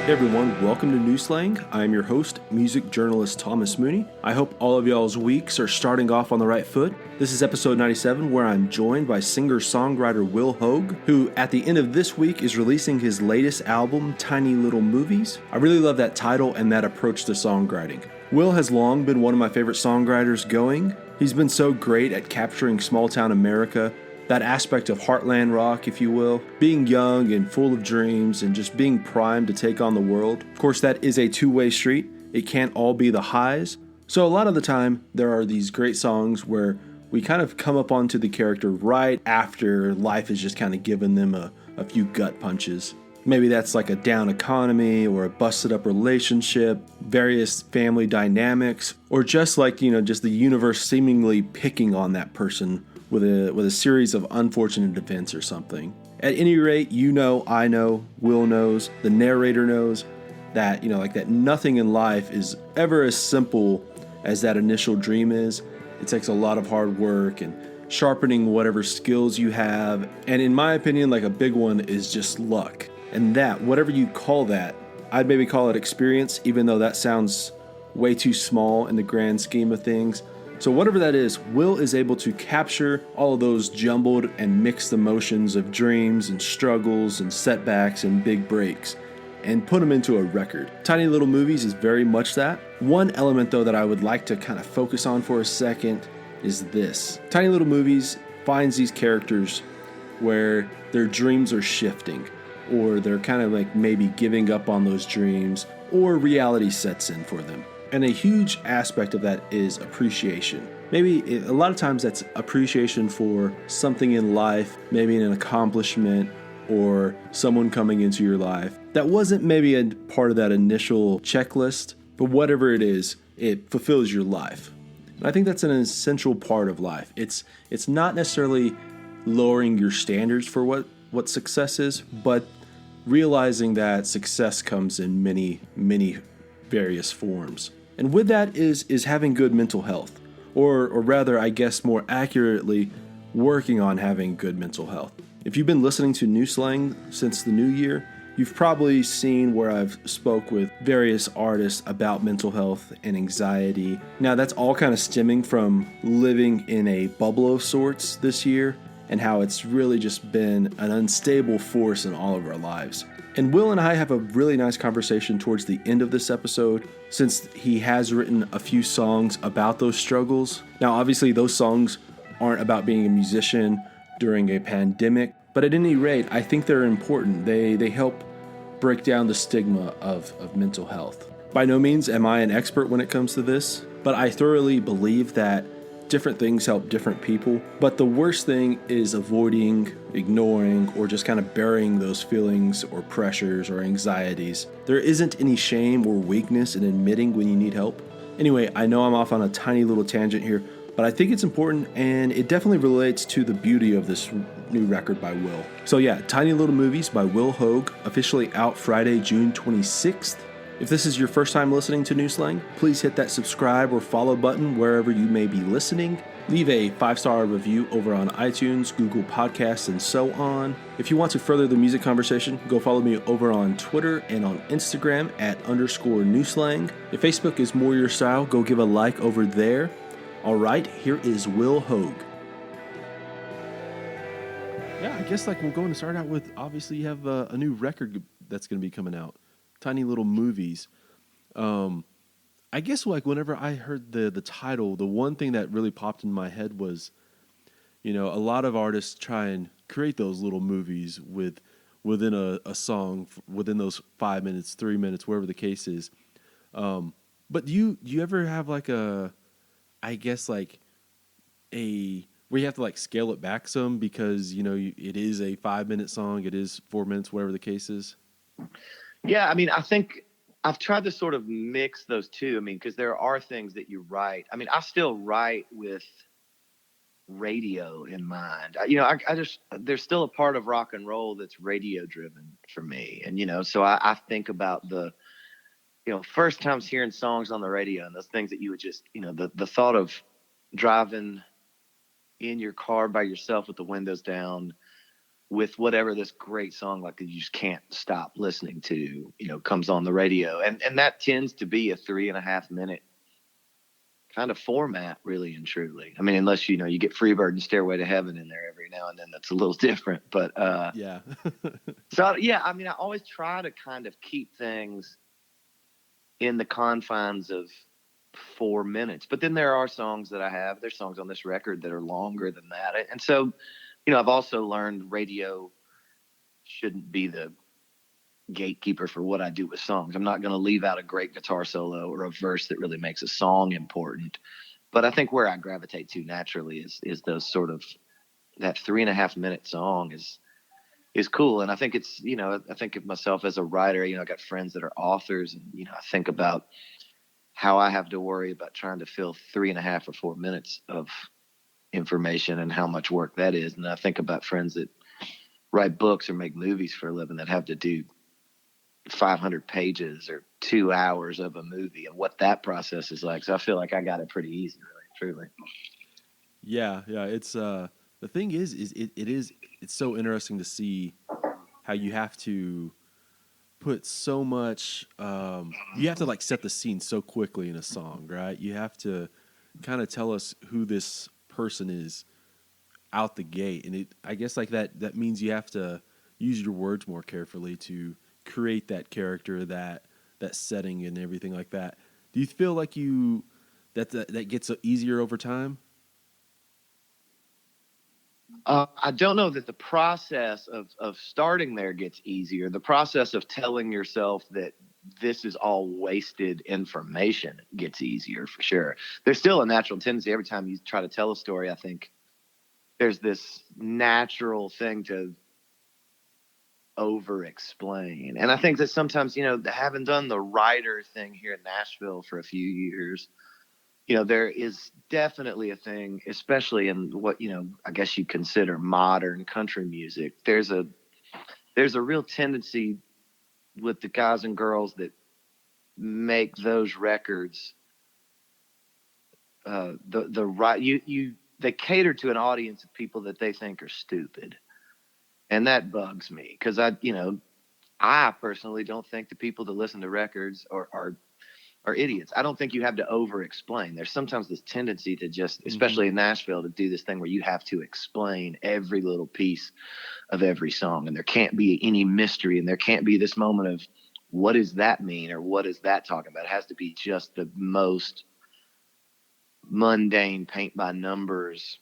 Hey everyone, welcome to New Slang. I'm your host, music journalist Thomas Mooney. I hope all of y'all's weeks are starting off on the right foot. This is episode 97, where I'm joined by singer-songwriter Will Hoge, who at the end of this week is releasing his latest album, Tiny Little Movies. I really love that title and that approach to songwriting. Will has long been one of my favorite songwriters going. He's been so great at capturing small-town America, that aspect of Heartland Rock, if you will, being young and full of dreams and just being primed to take on the world. Of course, that is a two-way street. It can't all be the highs. So a lot of the time, there are these great songs where we kind of come up onto the character right after life has just kind of given them a few gut punches. Maybe that's like a down economy or a busted up relationship, various family dynamics, or just like, just the universe seemingly picking on that person with a series of unfortunate events or something. At any rate, I know, Will knows, the narrator knows that, that nothing in life is ever as simple as that initial dream is. It takes a lot of hard work and sharpening whatever skills you have. And in my opinion, like a big one is just luck. And that, whatever you call that, I'd maybe call it experience, even though that sounds way too small in the grand scheme of things. So whatever that is, Will is able to capture all of those jumbled and mixed emotions of dreams and struggles and setbacks and big breaks and put them into a record. Tiny Little Movies is very much that. One element, though, that I would like to kind of focus on for a second is this. Tiny Little Movies finds these characters where their dreams are shifting, or they're kind of like maybe giving up on those dreams, or reality sets in for them. And a huge aspect of that is appreciation. Maybe a lot of times that's appreciation for something in life, maybe an accomplishment or someone coming into your life that wasn't maybe a part of that initial checklist, but whatever it is, it fulfills your life. And I think that's an essential part of life. It's not necessarily lowering your standards for what success is, but realizing that success comes in many, many various forms. And with that is having good mental health, or rather, I guess more accurately, working on having good mental health. If you've been listening to New Slang since the new year, you've probably seen where I've spoke with various artists about mental health and anxiety. Now, that's all kind of stemming from living in a bubble of sorts this year, and how it's really just been an unstable force in all of our lives. And Will and I have a really nice conversation towards the end of this episode, since he has written a few songs about those struggles. Now, obviously, those songs aren't about being a musician during a pandemic, but at any rate, I think they're important. They help break down the stigma of mental health. By no means am I an expert when it comes to this, but I thoroughly believe that different things help different people. But the worst thing is avoiding, ignoring, or just kind of burying those feelings or pressures or anxieties. There isn't any shame or weakness in admitting when you need help. Anyway, I know I'm off on a tiny little tangent here, but I think it's important, and it definitely relates to the beauty of this new record by Will. So yeah, Tiny Little Movies by Will Hoge, officially out Friday, June 26th. If this is your first time listening to New Slang, please hit that subscribe or follow button wherever you may be listening. Leave a 5-star review over on iTunes, Google Podcasts, and so on. If you want to further the music conversation, go follow me over on Twitter and on Instagram at _newslang. If Facebook is more your style, go give a like over there. All right, here is Will Hoge. Yeah, I guess we're going to start out with, obviously you have a new record that's going to be coming out. Tiny Little Movies. I guess whenever I heard the title, the one thing that really popped in my head was, a lot of artists try and create those little movies within a song, within those 5 minutes, 3 minutes, wherever the case is. But do you ever have where you have to scale it back some because it is a 5-minute song, it is 4 minutes, whatever the case is? Yeah, I think I've tried to sort of mix those two. Because there are things that you write. I still write with radio in mind. There's still a part of rock and roll that's radio driven for me. And, so I think about the, first times hearing songs on the radio and those things that you would just, the thought of driving in your car by yourself with the windows down, with whatever this great song like that you just can't stop listening to, comes on the radio. And that tends to be a 3.5 minute kind of format, really and truly. I mean, unless, you get Freebird and Stairway to Heaven in there every now and then, that's a little different. But yeah. so, yeah, I mean, I always try to kind of keep things in the confines of 4 minutes. But then there's songs on this record that are longer than that. And so, I've also learned radio shouldn't be the gatekeeper for what I do with songs. I'm not going to leave out a great guitar solo or a verse that really makes a song important. But I think where I gravitate to naturally is those sort of, that 3.5 minute song is cool. And I think it's, I think of myself as a writer. I got friends that are authors, and, I think about how I have to worry about trying to fill 3.5 or 4 minutes of information and how much work that is. And I think about friends that write books or make movies for a living that have to do 500 pages or 2 hours of a movie and what that process is like. So I feel like I got it pretty easy, really, truly. Yeah. It's the thing is it's so interesting to see how you have to put so much. You have to like set the scene so quickly in a song, right? You have to kind of tell us who this person is out the gate, and I guess like that means you have to use your words more carefully to create that character, that setting, and everything like that. Do you feel like that gets easier over time? I don't know that the process of starting there gets easier. The process of telling yourself that this is all wasted information gets easier for sure. There's still a natural tendency every time you try to tell a story. I think there's this natural thing to over explain. And I think that sometimes, having done the writer thing here in Nashville for a few years, there is definitely a thing, especially in what, I guess you consider modern country music. There's a real tendency with the guys and girls that make those records, they cater to an audience of people that they think are stupid. And that bugs me because I personally don't think the people that listen to records are idiots. I don't think you have to over explain. There's sometimes this tendency to just, especially in Nashville, to do this thing where you have to explain every little piece of every song, and there can't be any mystery, and there can't be this moment of what does that mean or what is that talking about. It has to be just the most mundane paint by numbers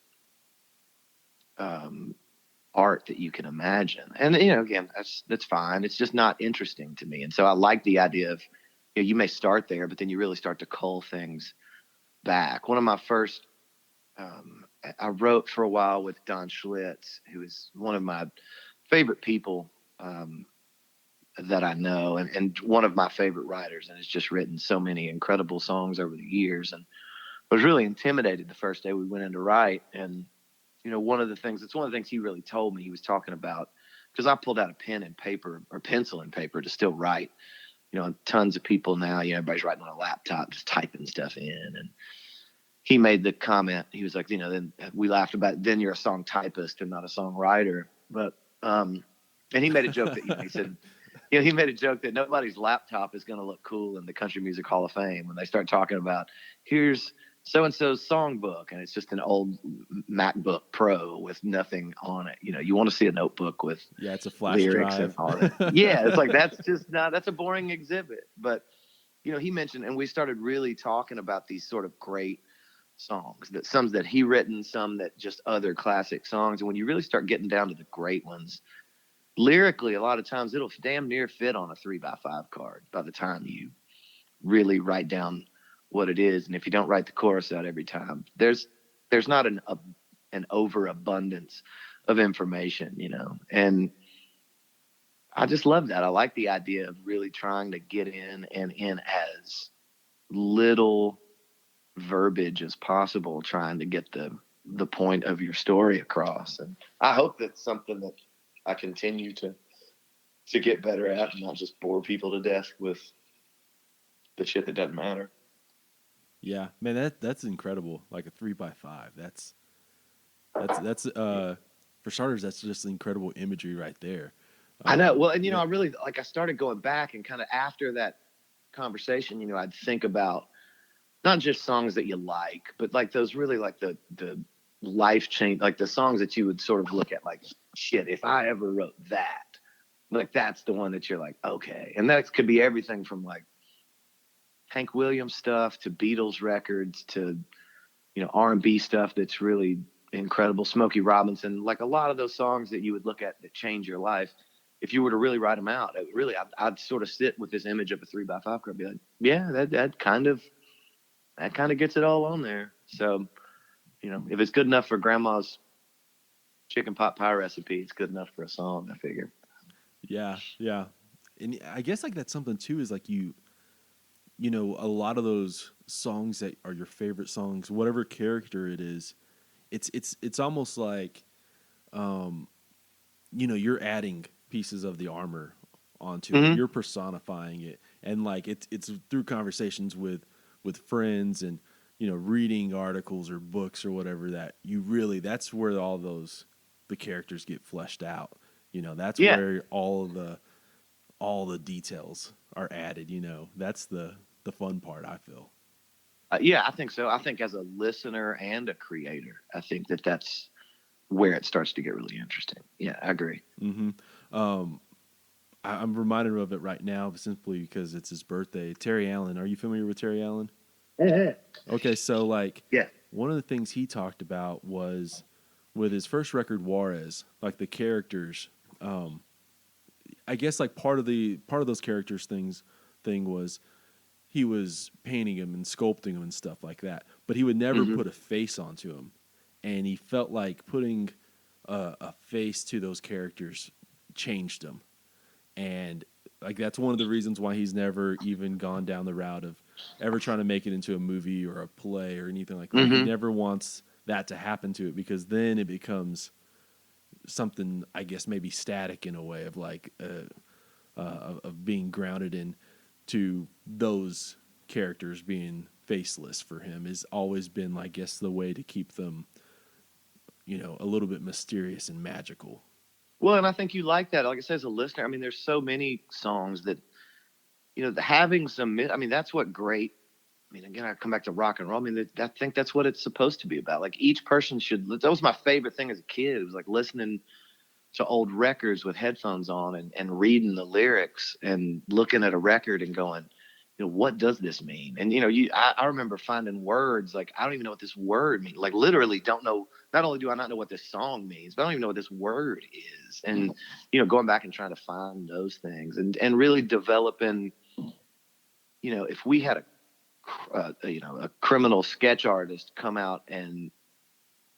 art that you can imagine. And again, that's fine. It's just not interesting to me. And so I like the idea of, you may start there, but then you really start to cull things back. One of my first, I wrote for a while with Don Schlitz, who is one of my favorite people that I know, and one of my favorite writers, and has just written so many incredible songs over the years. And I was really intimidated the first day we went in to write. And it's one of the things he really told me. He was talking about, because I pulled out a pen and paper or pencil and paper to still write. Tons of people now, everybody's writing on a laptop, just typing stuff in. And he made the comment, he was like, then we laughed about it, then you're a song typist and not a songwriter. But, and he made a joke that, he said, he made a joke that nobody's laptop is going to look cool in the Country Music Hall of Fame when they start talking about, here's so-and-so's songbook, and it's just an old MacBook Pro with nothing on it. You want to see a notebook with it's a flash lyrics drive. and all that. Yeah, it's like that's a boring exhibit. But he mentioned, and we started really talking about these sort of great songs, that some that he written, some that just other classic songs. And when you really start getting down to the great ones, lyrically, a lot of times it'll damn near fit on a 3x5 card by the time you really write down what it is. And if you don't write the chorus out every time, there's not an overabundance of information, and I just love that. I like the idea of really trying to get in as little verbiage as possible, trying to get the point of your story across. And I hope that's something that I continue to get better at, and not just bore people to death with the shit that doesn't matter. Yeah, man, that's incredible. Like a 3x5. That's for starters, that's just incredible imagery right there. I know. Well, and Yeah. I really like. I started going back and kind of after that conversation, I'd think about not just songs that you like, but like those really like the life change, like the songs that you would sort of look at like, shit, if I ever wrote that, like that's the one that you're like, okay. And that could be everything from like Hank Williams stuff to Beatles records to, R&B stuff that's really incredible. Smokey Robinson, like a lot of those songs that you would look at that change your life. If you were to really write them out, I'd sort of sit with this image of a 3x5 car and be like, yeah, that kind of gets it all on there. So, if it's good enough for grandma's chicken pot pie recipe, it's good enough for a song, I figure. Yeah, yeah. And I guess like that's something too is like a lot of those songs that are your favorite songs, whatever character it is, it's almost like you're adding pieces of the armor onto it. Mm-hmm. You're personifying it. And like it's through conversations with friends and reading articles or books or whatever that that's where all the characters get fleshed out. That's Yeah. where all the details are added. That's the fun part, I feel. Yeah, I think so. I think as a listener and a creator, I think that's where it starts to get really interesting. Yeah, I agree. Mm-hmm. I'm reminded of it right now simply because it's his birthday. Terry Allen. Are you familiar with Terry Allen? Yeah. Okay, so like Yeah. one of the things he talked about was with his first record, Juarez, like the characters. I guess like part of those characters thing was he was painting them and sculpting them and stuff like that, but he would never Mm-hmm. put a face onto them, and he felt like putting a face to those characters changed them, and like that's one of the reasons why he's never even gone down the route of ever trying to make it into a movie or a play or anything like that. He Mm-hmm. never wants that to happen to it because then it becomes something, I guess, maybe static in a way of like of being grounded in to those characters being faceless for him has always been, I guess, the way to keep them, a little bit mysterious and magical. Well, and I think you like that. Like I said, as a listener, I mean, there's so many songs that, having some, I mean, that's what great, I mean, again, I come back to rock and roll. I mean, I think that's what it's supposed to be about. Like each person that was my favorite thing as a kid. It was like listening to old records with headphones on and reading the lyrics and looking at a record and going, what does this mean? And, I remember finding words like, I don't even know what this word means. Like literally don't know. Not only do I not know what this song means, but I don't even know what this word is. And, going back and trying to find those things and really developing, if we had a criminal sketch artist come out and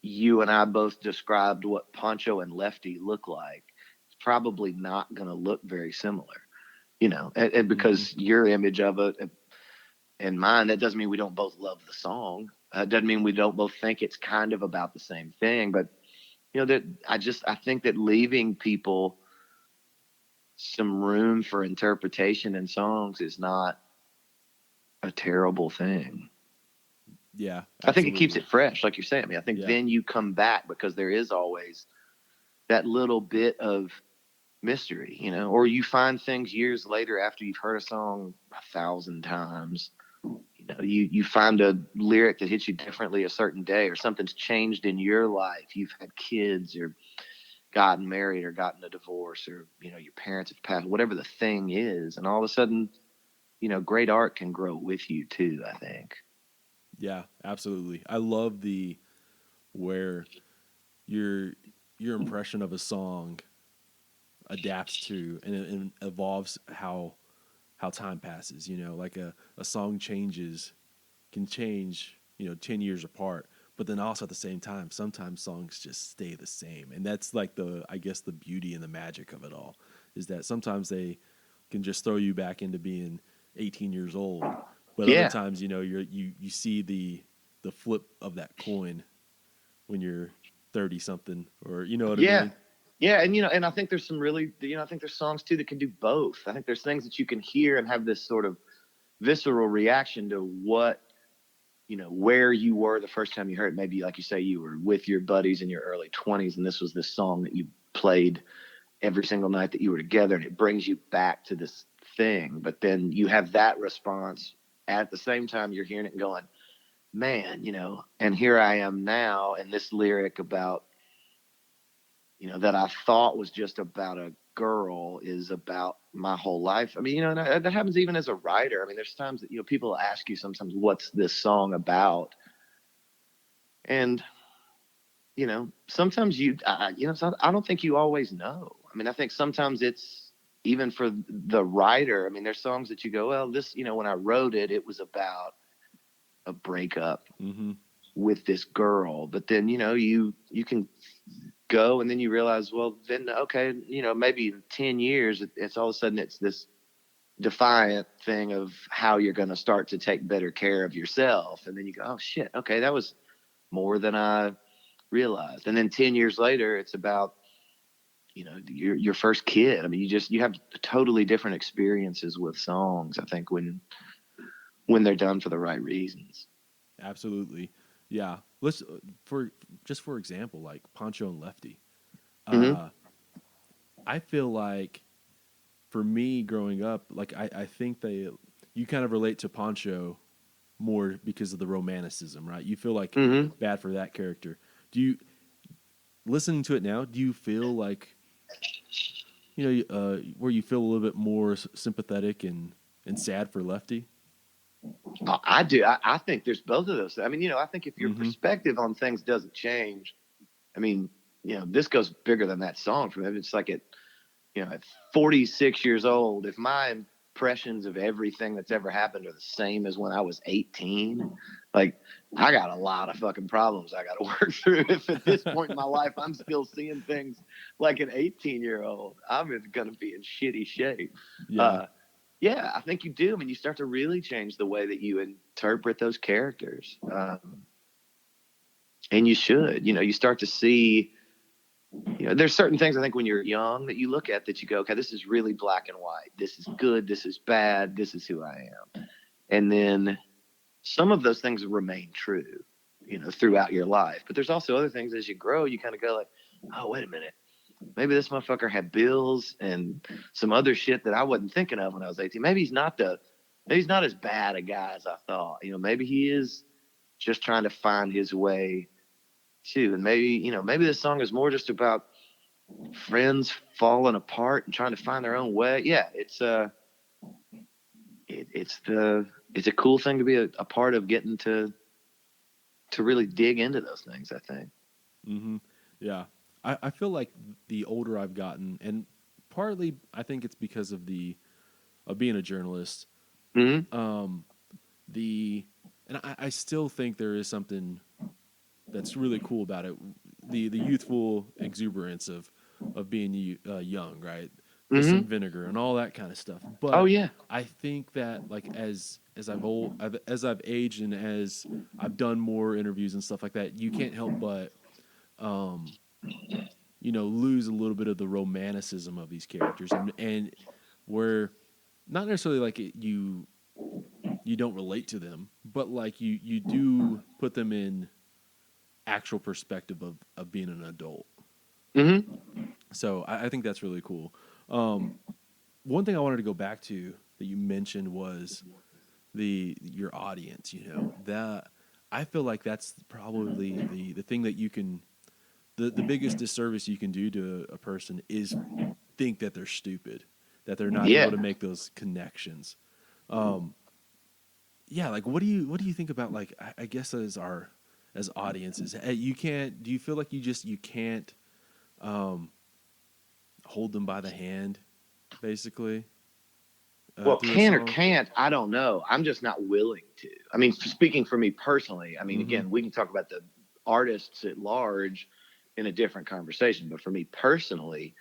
you and I both described what Poncho and Lefty look like, it's probably not going to look very similar, and because your image of it and mine, that doesn't mean we don't both love the song. Doesn't mean we don't both think it's kind of about the same thing, but that I think that leaving people some room for interpretation in songs is not a terrible thing. Yeah, I think it absolutely. keeps it fresh, like you're saying. I mean, I think then you come back because there is always that little bit of mystery, or you find things years later after you've heard a song 1,000 times. You find a lyric that hits you differently a certain day, or something's changed in your life. You've had kids, or gotten married, or gotten a divorce, or your parents have passed. Whatever the thing is, and all of a sudden, great art can grow with you too, I think. Yeah, absolutely. I love where your impression of a song adapts to and evolves how time passes. Like a song can change 10 years apart, but then also at the same time sometimes songs just stay the same, and that's like I guess the beauty and the magic of it all is that sometimes they can just throw you back into being 18 years old, but other times you see the flip of that coin when you're 30 something, or what I mean. Yeah, and I think there's some really, I think there's songs too that can do both. I think there's things that you can hear and have this sort of visceral reaction to what where you were the first time you heard it. Maybe, like you say, you were with your buddies in your early 20s, and this was this song that you played every single night that you were together, and it brings you back to this thing. But then you have that response at the same time you're hearing it and going, man, and here I am now, and this lyric about, that I thought was just about a girl is about my whole life. I mean, and that happens even as a writer. I mean, there's times that, people ask you sometimes, what's this song about? And, sometimes I don't think you always know. I mean, I think sometimes it's even for the writer. I mean, there's songs that you go, well, this, when I wrote it, it was about a breakup with this girl. But then, you can go and then you realize, well, then, okay, maybe in 10 years, it's all of a sudden it's this defiant thing of how you're going to start to take better care of yourself. And then you go, oh shit, okay, that was more than I realized. And then 10 years later, it's about, your first kid. I mean, you have totally different experiences with songs, I think, when they're done for the right reasons. Absolutely. Yeah. Let's for example, like Poncho and Lefty. I feel like for me growing up, like I think you kind of relate to Poncho more because of the romanticism, right? You feel like bad for that character. Do you, listening to it now, do you feel like, where you feel a little bit more sympathetic and sad for Lefty? I do. I think there's both of those. I mean, I think if your perspective on things doesn't change, I mean, this goes bigger than that song for me. It's like at 46 years old, if my impressions of everything that's ever happened are the same as when I was 18, like I got a lot of fucking problems I got to work through. If at this point in my life, I'm still seeing things like an 18-year-old, I'm going to be in shitty shape. Yeah, I think you do. I mean, you start to really change the way that you interpret those characters. And you should, you start to see, there's certain things I think when you're young that you look at that you go, okay, this is really black and white. This is good. This is bad. This is who I am. And then some of those things remain true, throughout your life. But there's also other things as you grow, you kind of go like, oh, wait a minute. Maybe this motherfucker had bills and some other shit that I wasn't thinking of when I was 18. Maybe he's not as bad a guy as I thought. Maybe he is just trying to find his way too. And maybe this song is more just about friends falling apart and trying to find their own way. Yeah, it's a cool thing to be a part of, getting to really dig into those things, I think. Yeah. I feel like the older I've gotten, and partly I think it's because of being a journalist. And I still think there is something that's really cool about it. The youthful exuberance of being young, right? With some vinegar and all that kind of stuff. But I think that like as I've aged and as I've done more interviews and stuff like that, you can't help but lose a little bit of the romanticism of these characters, and where not necessarily like you don't relate to them, but like you do put them in actual perspective of being an adult. So I think that's really cool. One thing I wanted to go back to that you mentioned was your audience. That I feel like that's probably the thing that you can. The biggest disservice you can do to a person is think that they're stupid, that they're not able to make those connections. Like what do you think about, like, I guess as audiences, do you feel like you can't hold them by the hand, basically? Well, can or can't, I don't know. I'm just not willing to. I mean, speaking for me personally, I mean, again, we can talk about the artists at large in a different conversation, but for me personally,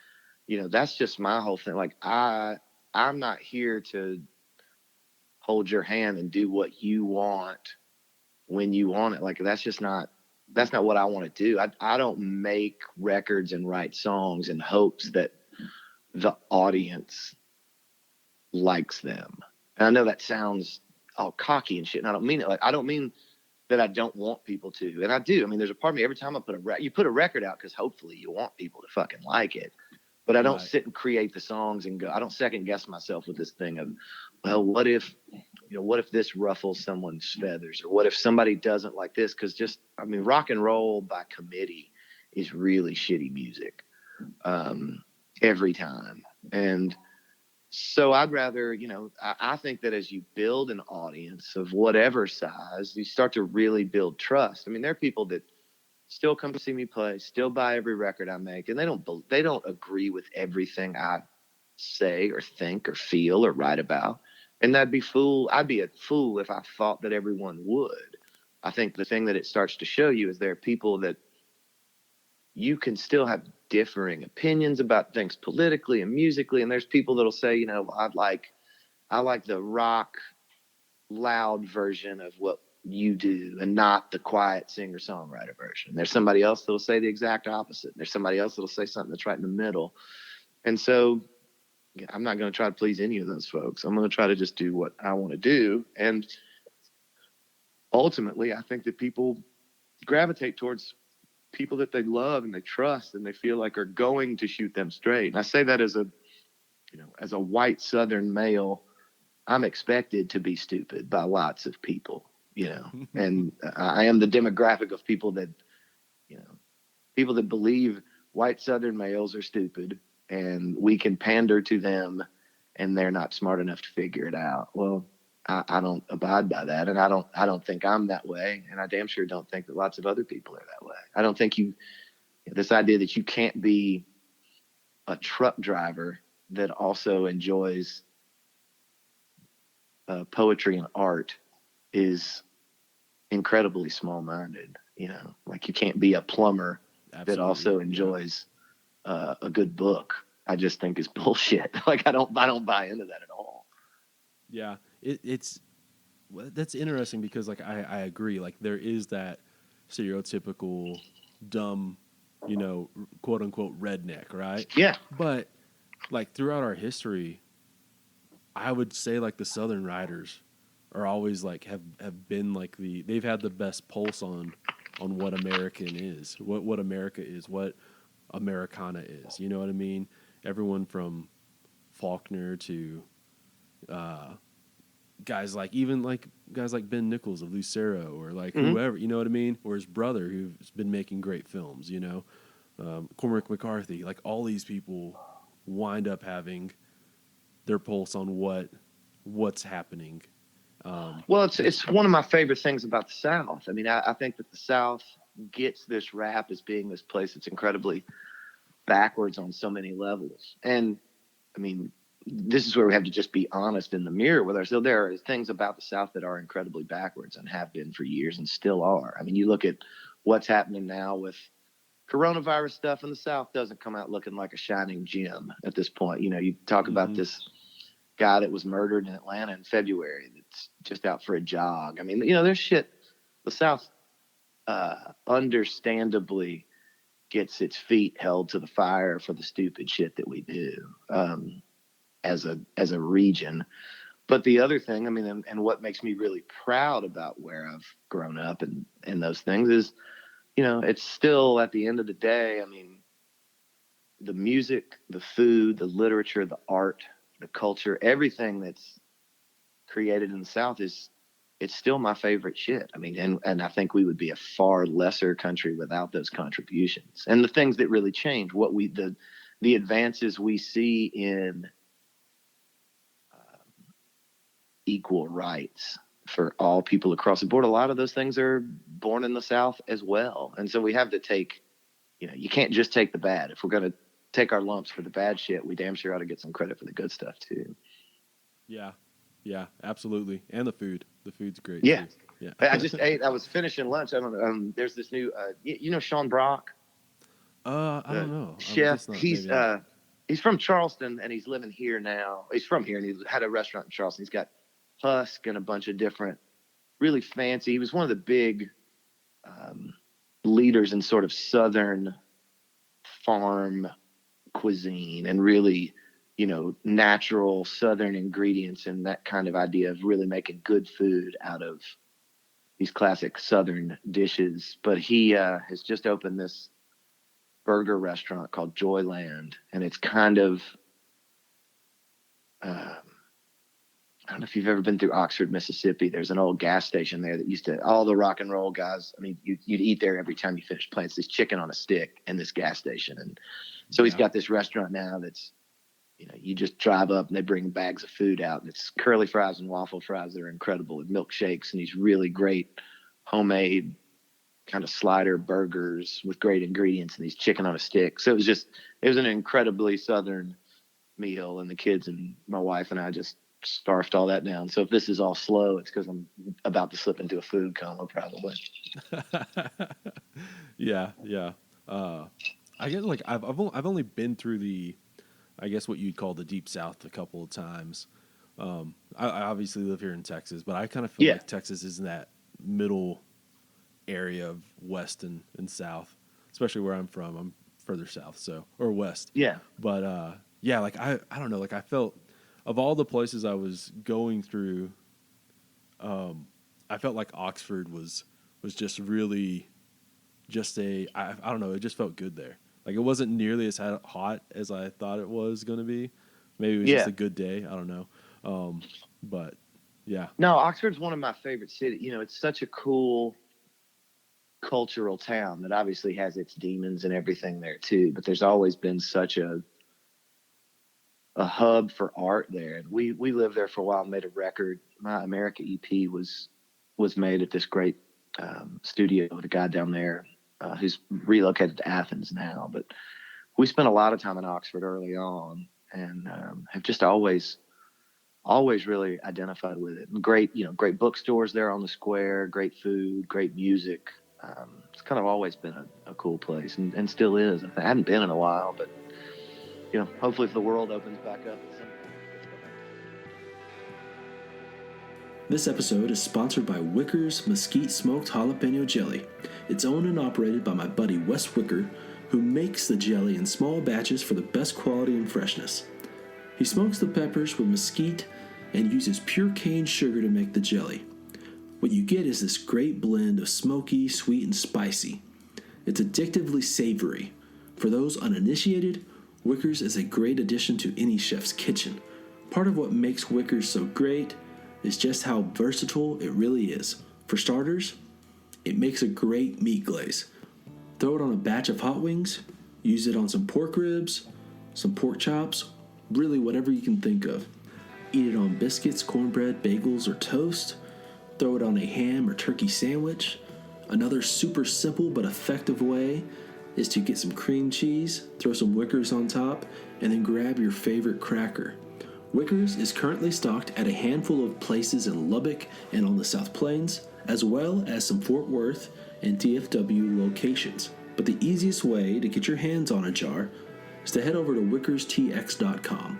that's just my whole thing. Like I'm not here to hold your hand and do what you want when you want it. Like that's not what I want to do. I don't make records and write songs in hopes that the audience likes them. And I know that sounds all cocky and shit, and I don't mean it. Like I don't mean that I don't want people to. And I do. I mean, there's a part of me every time I you put a record out because hopefully you want people to fucking like it. But I don't sit and create the songs and go, I don't second guess myself with this thing of, well, what if this ruffles someone's feathers, or what if somebody doesn't like this? Cause rock and roll by committee is really shitty music, every time. And so I'd rather, I think that as you build an audience of whatever size, you start to really build trust. I mean, there are people that still come to see me play, still buy every record I make, and they don't agree with everything I say or think or feel or write about. And I'd be a fool if I thought that everyone would. I think the thing that it starts to show you is there are people that you can still have differing opinions about things politically and musically. And there's people that'll say, I like the rock loud version of what you do and not the quiet singer-songwriter version. There's somebody else that'll say the exact opposite. There's somebody else that'll say something that's right in the middle. And so I'm not going to try to please any of those folks. I'm going to try to just do what I want to do. And ultimately, I think that people gravitate towards people that they love and they trust and they feel like are going to shoot them straight. And I say that as a white Southern male, I'm expected to be stupid by lots of people, and I am the demographic of people that believe white Southern males are stupid and we can pander to them and they're not smart enough to figure it out. Well, I don't abide by that. And I don't think I'm that way. And I damn sure don't think that lots of other people are that way. I don't think this idea that you can't be a truck driver that also enjoys poetry and art is incredibly small-minded. Like you can't be a plumber that also enjoys a good book. I just think is bullshit. Like I don't buy into that at all. Yeah, that's interesting because like I agree. Like there is that stereotypical dumb, quote unquote redneck, right? Yeah. But like throughout our history, I would say like the Southern Riders are always like have been like they've had the best pulse on what American is, what America is, what Americana is. You know what I mean? Everyone from Faulkner to guys like Ben Nichols of Lucero or like whoever, you know what I mean? Or his brother who's been making great films, Cormac McCarthy, like all these people wind up having their pulse on what's happening. Well, it's one of my favorite things about the South. I mean, I think that the South gets this rap as being this place that's incredibly backwards on so many levels. And I mean, this is where we have to just be honest in the mirror with ourselves. There are things about the South that are incredibly backwards and have been for years and still are. I mean, you look at what's happening now with coronavirus stuff, and the South doesn't come out looking like a shining gem at this point. You talk about this guy that was murdered in Atlanta in February that's just out for a jog. I mean, there's shit. The South understandably gets its feet held to the fire for the stupid shit that we do as a region. But the other thing, I mean, and what makes me really proud about where I've grown up and those things is, it's still at the end of the day, I mean, the music, the food, the literature, the art, the culture, everything that's created in the South it's still my favorite shit. I mean, and I think we would be a far lesser country without those contributions and the things that really change the advances we see in equal rights for all people across the board. A lot of those things are born in the South as well. And so we have to take, you can't just take the bad. If we're going to take our lumps for the bad shit, we damn sure ought to get some credit for the good stuff too. Yeah, absolutely. And the food's great. Yeah. Too. Yeah. I just ate, I was finishing lunch. I don't know. There's this new, Sean Brock. I don't know. Chef. He's from Charleston and he's living here now. He's from here and he had a restaurant in Charleston. He's got husk and a bunch of different, really fancy. He was one of the big leaders in sort of Southern farm cuisine and really, natural Southern ingredients and that kind of idea of really making good food out of these classic Southern dishes. But he has just opened this burger restaurant called Joyland, and it's kind of uh, I don't know if you've ever been through Oxford, Mississippi. There's an old gas station there that used to, all the rock and roll guys, I mean, you'd eat there every time you finished playing. It's this chicken on a stick in this gas station. And so he's got this restaurant now that's, you just drive up and they bring bags of food out, and it's curly fries and waffle fries that are incredible, and milkshakes, and these really great homemade kind of slider burgers with great ingredients, and these chicken on a stick. So it was an incredibly Southern meal, and the kids and my wife and I just scarfed all that down. So if this is all slow, it's because I'm about to slip into a food coma, probably. Yeah. I guess like I've only been through I guess what you'd call the Deep South a couple of times. I obviously live here in Texas, but I kind of feel like Texas is in that middle area of West and South, especially where I'm from. I'm further south, or west. Yeah. But like I don't know, like I felt of all the places I was going through, I felt like Oxford was just really just I don't know, it just felt good there. Like it wasn't nearly as hot as I thought it was going to be. Maybe it was just a good day. I don't know. But yeah. No, Oxford's one of my favorite cities. It's such a cool cultural town that obviously has its demons and everything there too. But there's always been such a hub for art there. And we lived there for a while and made a record. My America EP was made at this great studio with a guy down there who's relocated to Athens now. But we spent a lot of time in Oxford early on, and have just always really identified with it. And great bookstores there on the square, great food, great music. It's kind of always been a cool place, and still is. I hadn't been in a while, but hopefully if the world opens back up at some point. This episode is sponsored by Wicker's Mesquite Smoked Jalapeno Jelly. It's owned and operated by my buddy Wes Wicker, who makes the jelly in small batches for the best quality and freshness. He smokes the peppers with mesquite and uses pure cane sugar to make the jelly. What you get is this great blend of smoky, sweet, and spicy. It's addictively savory. For those uninitiated, Wicker's is a great addition to any chef's kitchen. Part of what makes Wicker's so great is just how versatile it really is. For starters, it makes a great meat glaze. Throw it on a batch of hot wings, use it on some pork ribs, some pork chops, really whatever you can think of. Eat it on biscuits, cornbread, bagels, or toast. Throw it on a ham or turkey sandwich. Another super simple but effective way is to get some cream cheese, throw some Wickers on top, and then grab your favorite cracker. Wickers is currently stocked at a handful of places in Lubbock and on the South Plains, as well as some Fort Worth and DFW locations. But the easiest way to get your hands on a jar is to head over to wickerstx.com.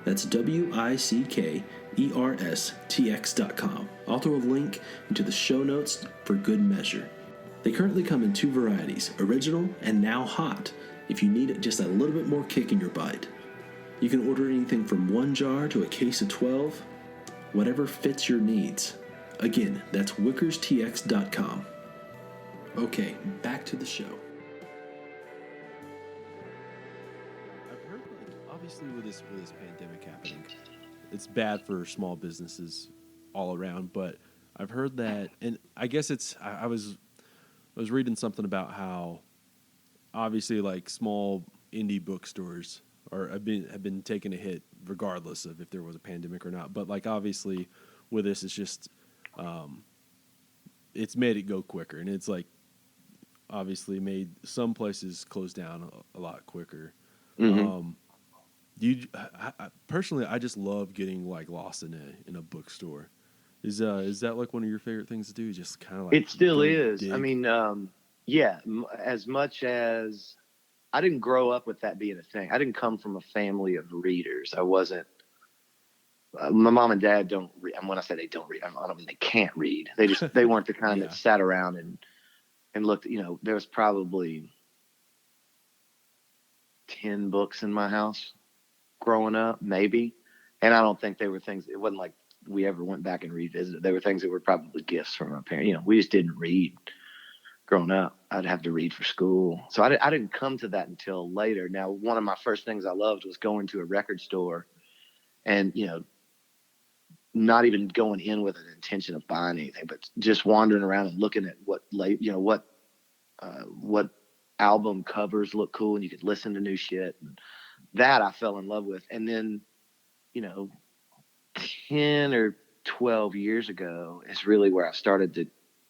That's WICKERSTX.com. I'll throw a link into the show notes for good measure. They currently come in 2 varieties, original and now hot, if you need just a little bit more kick in your bite. You can order anything from 1 jar to a case of 12, whatever fits your needs. Again, that's wickerstx.com. Okay, back to the show. I've heard that obviously with this pandemic happening, it's bad for small businesses all around, but I've heard that, and I guess I was reading something about how obviously like small indie bookstores have been taking a hit regardless of if there was a pandemic or not. But like obviously with this, it's just it's made it go quicker, and it's like obviously made some places close down a lot quicker. Mm-hmm. Personally, I just love getting like lost in a bookstore. Is that like one of your favorite things to do? Just kind of like it still is. Dig? I mean, yeah. As much as I didn't grow up with that being a thing, I didn't come from a family of readers. I wasn't. My mom and dad don't read. And when I say they don't read, I don't mean they can't read. They weren't the kind that sat around and looked. There was probably 10 books in my house growing up, maybe. And I don't think they were things. It wasn't like we ever went back and revisited. They were things that were probably gifts from our parents. You know, we just didn't read growing up. I'd have to read for school. So I didn't come to that until later. Now, one of my first things I loved was going to a record store and, you know, not even going in with an intention of buying anything, but just wandering around and looking at what album covers look cool and you could listen to new shit. And that I fell in love with. And then, you know, 10 or 12 years ago is really where I started to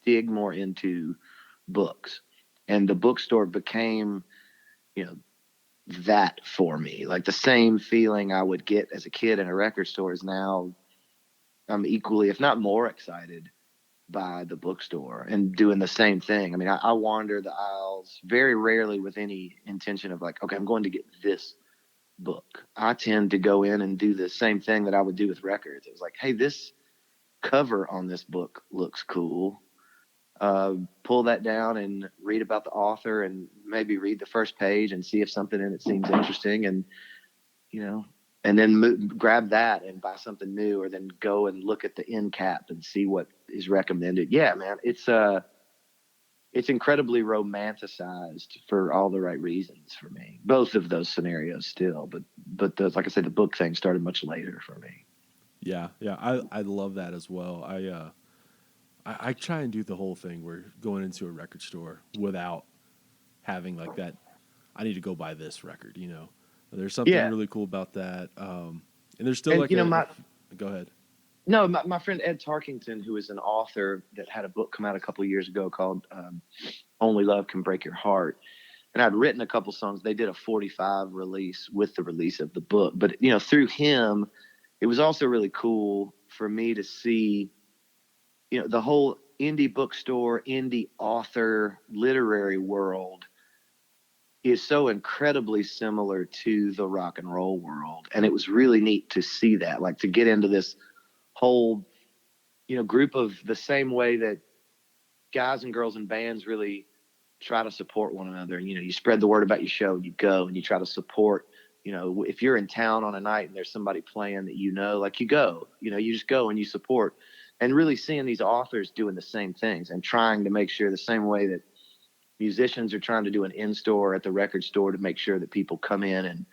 dig more into books. And the bookstore became, you know, that for me. Like the same feeling I would get as a kid in a record store is now I'm equally, if not more excited by the bookstore and doing the same thing. I mean, I wander the aisles very rarely with any intention of like, okay, I'm going to get this book. I tend to go in and do the same thing that I would do with records. It was like, hey, this cover on this book looks cool. Pull that down and read about the author and maybe read the first page and see if something in it seems interesting. And, you know, and then grab that and buy something new, or then go and look at the end cap and see what is recommended. Yeah, man, it's incredibly romanticized for all the right reasons for me. Both of those scenarios still, but like I said, the book thing started much later for me. Yeah, I love that as well. I try and do the whole thing where going into a record store without having like that. I need to go buy this record. You know, there's something really cool about that. And there's still like go ahead. No, my friend Ed Tarkington, who is an author that had a book come out a couple of years ago called Only Love Can Break Your Heart. And I'd written a couple songs. They did a 45 release with the release of the book. But, you know, through him, it was also really cool for me to see, you know, the whole indie bookstore, indie author, literary world is so incredibly similar to the rock and roll world. And it was really neat to see that, like to get into this whole, you know, group of the same way that guys and girls in bands really try to support one another. And, you know, you spread the word about your show, you go and you try to support, you know, if you're in town on a night and there's somebody playing that, you know, like you go, you know, you just go and you support, and really seeing these authors doing the same things and trying to make sure the same way that musicians are trying to do an in-store at the record store to make sure that people come in, and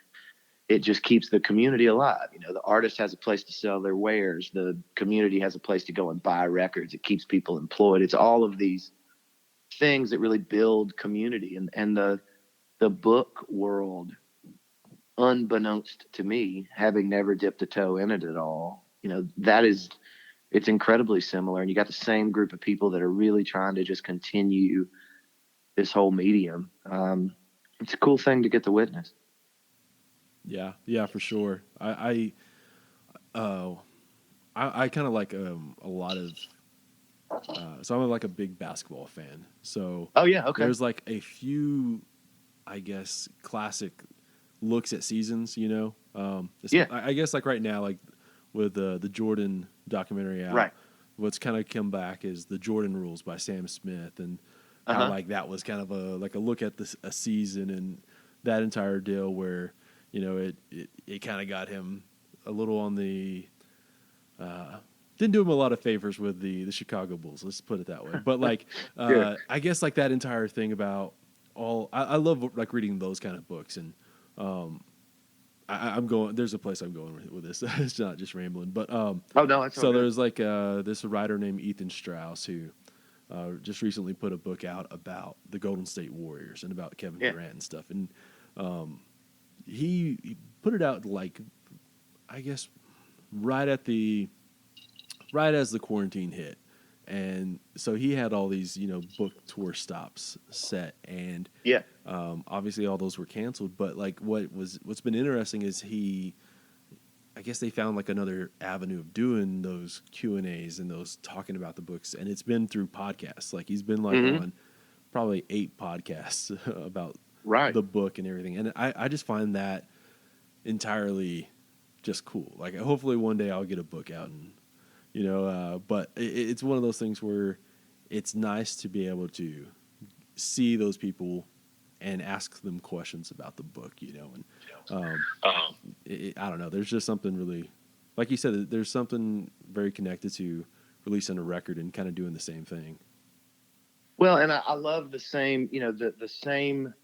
it just keeps the community alive. You know, the artist has a place to sell their wares. The community has a place to go and buy records. It keeps people employed. It's all of these things that really build community. And the book world, unbeknownst to me, having never dipped a toe in it at all, you know, it's incredibly similar. And you got the same group of people that are really trying to just continue this whole medium. It's a cool thing to get to witness. Yeah, for sure. I kind of like a lot of. So I'm like a big basketball fan. So okay. There's like a few, I guess, classic looks at seasons. You know, I guess like right now, like with the Jordan documentary out, right. What's kind of come back is the Jordan Rules by Sam Smith, and how like that was kind of a look at a season and that entire deal where, you know, it kind of got him a little on the didn't do him a lot of favors with the Chicago Bulls. Let's put it that way. But like I guess like that entire thing about I love like reading those kind of books, and I'm going. There's a place I'm going with this. It's not just rambling, but no, that's so there's like this writer named Ethan Strauss who just recently put a book out about the Golden State Warriors and about Kevin Durant and stuff, and he put it out like, I guess right as the quarantine hit. And so he had all these, you know, book tour stops set, and obviously all those were canceled. But like what's been interesting is I guess they found like another avenue of doing those Q&As and those talking about the books, and it's been through podcasts. Like he's been like on probably 8 podcasts about the book and everything, and I just find that entirely just cool. Like hopefully one day I'll get a book out, and you know, but it's one of those things where it's nice to be able to see those people and ask them questions about the book, you know, and I don't know, there's just something really like you said, there's something very connected to releasing a record and kind of doing the same thing. Well, and I love the same, the same,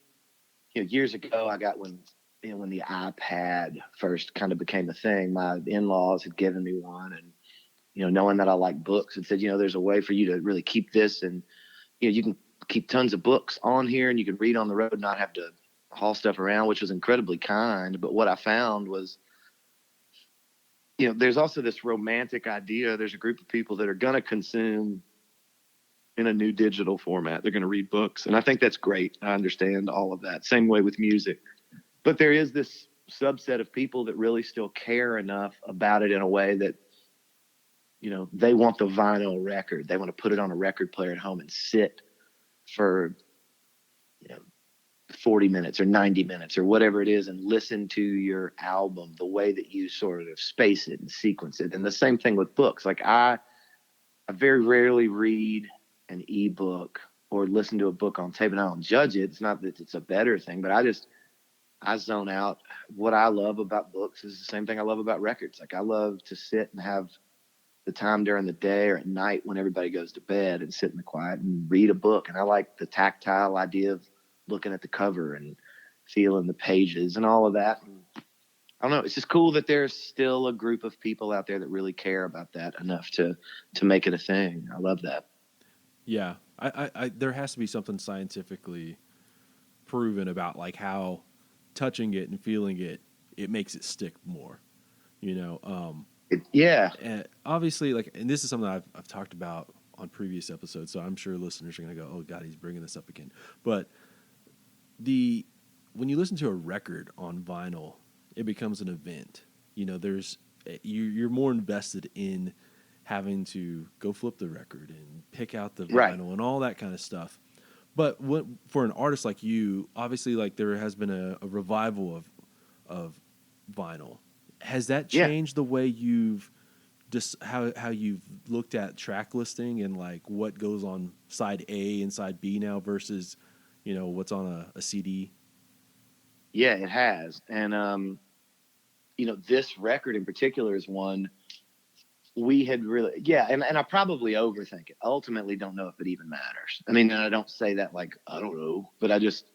years ago I got when the iPad first kind of became a thing, my in-laws had given me one, and, knowing that I like books, and said, there's a way for you to really keep this, and, you can keep tons of books on here and you can read on the road, not have to haul stuff around, which was incredibly kind. But what I found was, there's also this romantic idea. There's a group of people that are going to consume in a new digital format. They're going to read books. And I think that's great. I understand all of that. Same way with music. But there is this subset of people that really still care enough about it in a way that, they want the vinyl record. They want to put it on a record player at home and sit for, 40 minutes or 90 minutes or whatever it is and listen to your album the way that you sort of space it and sequence it. And the same thing with books. Like I very rarely read an ebook or listen to a book on tape, and I don't judge it. It's not that it's a better thing, but I zone out. What I love about books is the same thing I love about records. Like I love to sit and have the time during the day or at night when everybody goes to bed and sit in the quiet and read a book. And I like the tactile idea of looking at the cover and feeling the pages and all of that. And I don't know. It's just cool that there's still a group of people out there that really care about that enough to make it a thing. I love that. Yeah. I there has to be something scientifically proven about like how touching it and feeling it makes it stick more, Yeah. And obviously, like, and this is something I've talked about on previous episodes, so I'm sure listeners are going to go, "Oh God, he's bringing this up again." But when you listen to a record on vinyl, it becomes an event. You're more invested in having to go flip the record and pick out the vinyl and all that kind of stuff. But for an artist like you, obviously, like there has been a revival of vinyl. Has that changed the way you've just how you've looked at track listing and like what goes on side A and side B now versus, what's on a CD? Yeah, it has. And, this record in particular is one we had really, and I probably overthink it. I ultimately don't know if it even matters. I mean, and I don't say that like, I don't know, but I just,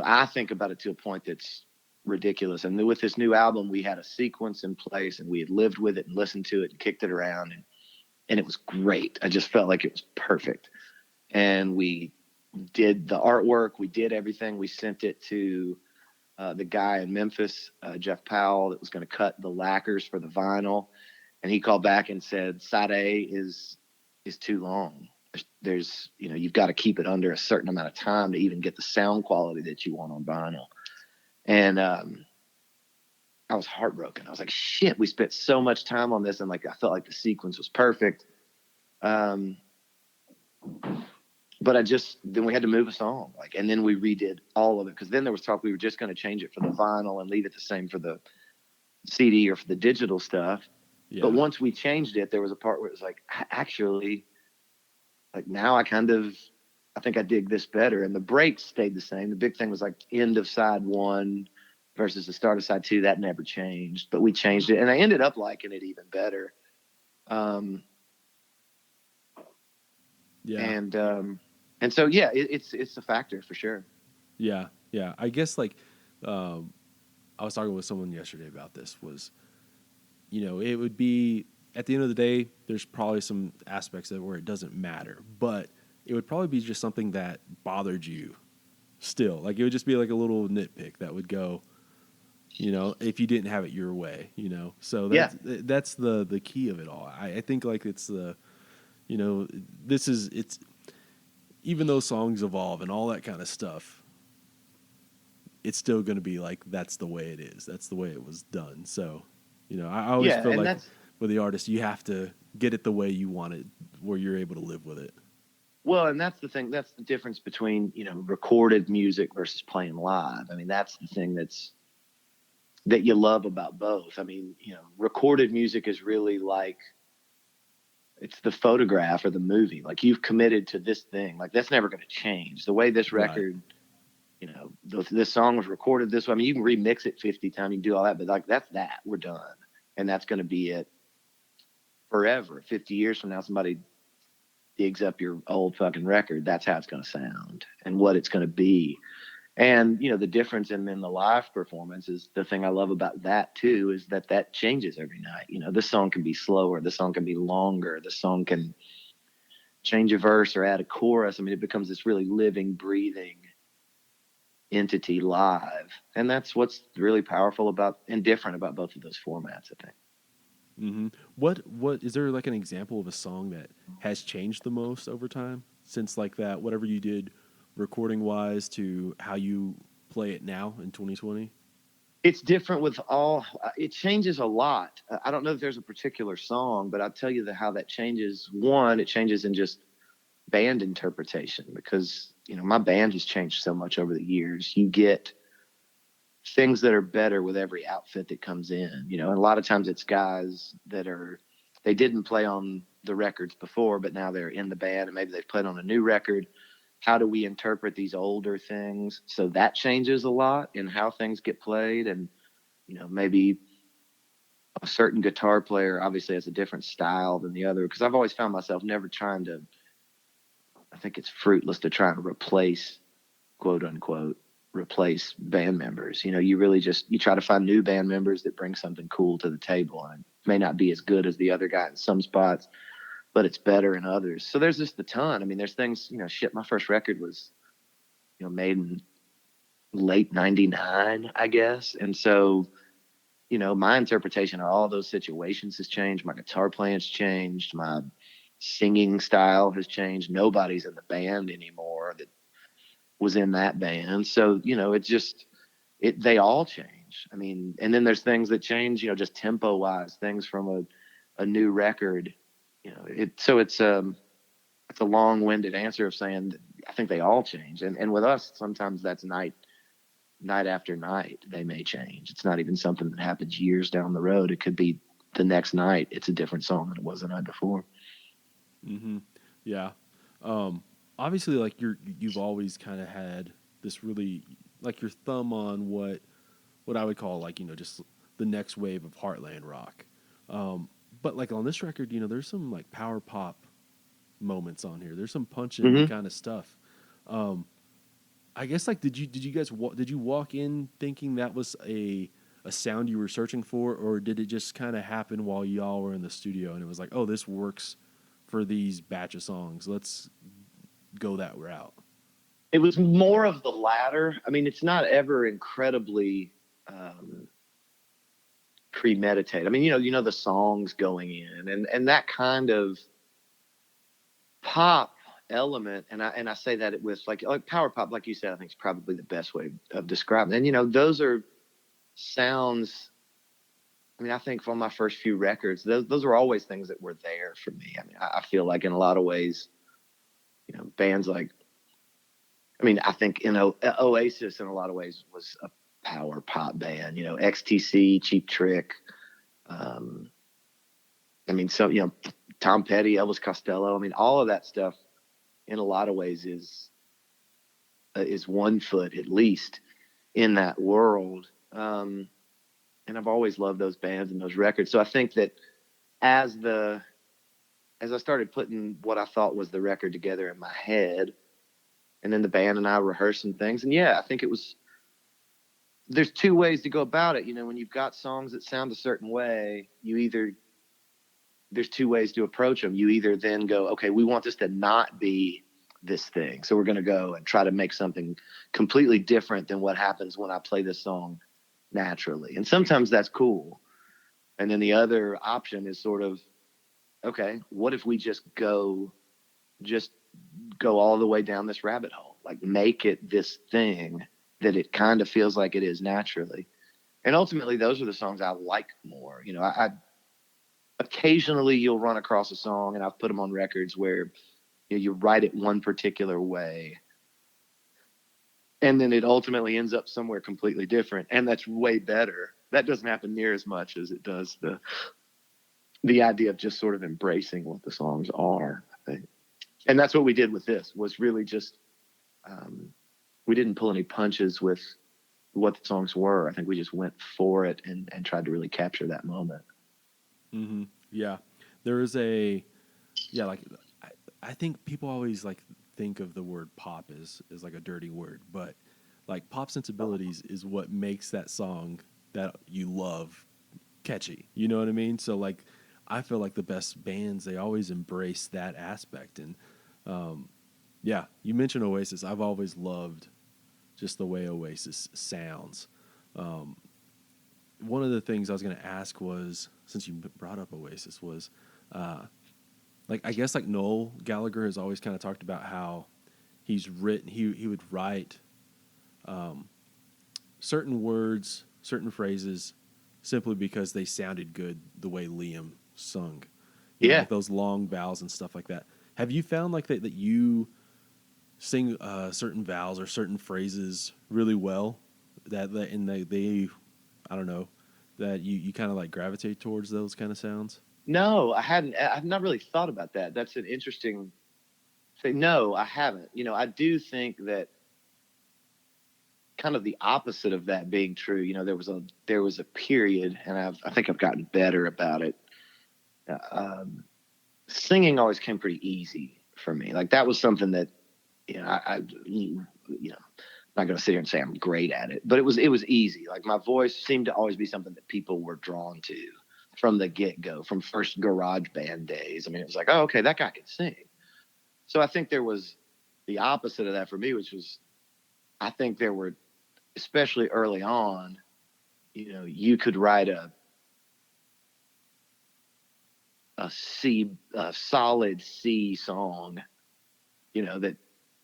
I think about it to a point that's ridiculous. And with this new album, we had a sequence in place and we had lived with it and listened to it and kicked it around. And it was great. I just felt like it was perfect. And we did the artwork. We did everything. We sent it to the guy in Memphis, Jeff Powell, that was going to cut the lacquers for the vinyl. And he called back and said, side A is too long. There's, you've got to keep it under a certain amount of time to even get the sound quality that you want on vinyl. And I was heartbroken. I was like, shit, we spent so much time on this. And like, I felt like the sequence was perfect. But then we had to move a song. And then we redid all of it. Cause then there was talk, we were just going to change it for the vinyl and leave it the same for the CD or for the digital stuff. Yeah. But once we changed it, there was a part where it was like, actually, like now I think I dig this better. And the breaks stayed the same. The big thing was like end of side one versus the start of side two. That never changed, but we changed it. And I ended up liking it even better. And so, yeah, it's a factor for sure. Yeah. Yeah. I guess like, I was talking with someone yesterday about this was, it would be at the end of the day, there's probably some aspects of it where it doesn't matter, but it would probably be just something that bothered you still. Like it would just be like a little nitpick that would go, if you didn't have it your way, so that's the key of it all. I think like it's the, it's even though songs evolve and all that kind of stuff, it's still going to be like, that's the way it is. That's the way it was done. So, I always feel like with the artist, you have to get it the way you want it, where you're able to live with it. Well, and that's the thing. That's the difference between, recorded music versus playing live. I mean, that's the thing that you love about both. I mean, recorded music is really like, it's the photograph or the movie. Like you've committed to this thing. Like that's never going to change. The way this record, this song was recorded this way. I mean, you can remix it 50 times, you can do all that, but like that's that. We're done. and that's going to be it forever. 50 years from now, somebody digs up your old fucking record. That's how it's going to sound and what it's going to be. And, you know, the difference in the live performance is the thing I love about that too, is that changes every night. You know, this song can be slower. This song can be longer. This song can change a verse or add a chorus. I mean, it becomes this really living, breathing entity live. And that's what's really powerful about and different about both of those formats, I think. Mm-hmm. What is there like an example of a song that has changed the most over time since like that, whatever you did recording wise to how you play it now in 2020? It's different with all, it changes a lot. I don't know if there's a particular song, but I'll tell you how that changes. One, it changes in just band interpretation because, you know, my band has changed so much over the years. You get things that are better with every outfit that comes in, you know, and a lot of times it's guys that they didn't play on the records before, but now they're in the band and maybe they've played on a new record. How do we interpret these older things? So that changes a lot in how things get played. And, you know, maybe a certain guitar player obviously has a different style than the other, because I've always found myself never trying to, I think it's fruitless to try and replace, quote unquote, replace band members. You know, you really you try to find new band members that bring something cool to the table. And it may not be as good as the other guy in some spots, but it's better in others. So there's just a ton. I mean, there's things, you know, shit, my first record was, you know, made in late 99, I guess. And so, you know, my interpretation of all those situations has changed. My guitar playing's changed. My singing style has changed. Nobody's in the band anymore that was in that band. So, you know, they all change. I mean, and then there's things that change, you know, just tempo wise, things from a new record, you know, it's a long-winded answer of saying that I think they all change. And with us, sometimes that's night after night, they may change. It's not even something that happens years down the road. It could be the next night, it's a different song than it was the night before. Mm-hmm. Yeah. Obviously like you've always kind of had this really like your thumb on what I would call like, you know, just the next wave of Heartland Rock. But like on this record, you know, there's some like power pop moments on here. There's some punching kind of stuff. I guess like did you guys did you walk in thinking that was a sound you were searching for, or did it just kind of happen while y'all were in the studio and it was like, oh, this works for these batch of songs, let's go that route? It was more of the latter. I mean, it's not ever incredibly premeditated. I mean, you know the songs going in and that kind of pop element, and I say that it was like power pop, like you said, I think is probably the best way of describing it. And you know, those are sounds. I mean, I think from my first few records, those are always things that were there for me. I mean, I feel like in a lot of ways, you know, bands like, I mean, I think, you know, Oasis in a lot of ways was a power pop band, you know, XTC, Cheap Trick. I mean, so, you know, Tom Petty, Elvis Costello. I mean, all of that stuff in a lot of ways is one foot at least in that world. And I've always loved those bands and those records. So I think that as I started putting what I thought was the record together in my head, and then the band and I rehearsed some things, and yeah, I think there's two ways to go about it. You know, when you've got songs that sound a certain way, there's two ways to approach them. You either then go, okay, we want this to not be this thing, so we're going to go and try to make something completely different than what happens when I play this song naturally. And sometimes that's cool. And then the other option is sort of, okay, what if we just go all the way down this rabbit hole, like make it this thing that it kind of feels like it is naturally. And ultimately those are the songs I like more. You know, I occasionally you'll run across a song, and I've put them on records where, you know, you write it one particular way and then it ultimately ends up somewhere completely different, and that's way better. That doesn't happen near as much as it does the idea of just sort of embracing what the songs are, I think. And that's what we did with this, was really just we didn't pull any punches with what the songs were. I think we just went for it and tried to really capture that moment. Yeah. There is a, yeah, like, I think people always like think of the word pop as like a dirty word, but like pop sensibilities is what makes that song that you love catchy. You know what I mean? So like, I feel like the best bands, they always embrace that aspect. And yeah, you mentioned Oasis. I've always loved just the way Oasis sounds. One of the things I was going to ask was, since you brought up Oasis, was like, I guess like Noel Gallagher has always kind of talked about how he's written, he would write certain words, certain phrases, simply because they sounded good the way Liam sung. You know, Yeah. like those long vowels and stuff like that. Have you found like that you sing certain vowels or certain phrases really well and they I don't know, that you kind of like gravitate towards those kind of sounds? No, I hadn't. I've not really thought about that. That's an interesting thing. No, I haven't. I do think that kind of the opposite of that being true. There was a period, and I think I've gotten better about it. Uh, um, Singing always came pretty easy for me. Like that was something that I'm not going to sit here and say I'm great at it, but it was easy. Like my voice seemed to always be something that people were drawn to from the get go, from first garage band days. I mean, it was like, oh, okay, that guy can sing. So I think there was the opposite of that for me, which was, I think there were, especially early on, you could write a solid C song, that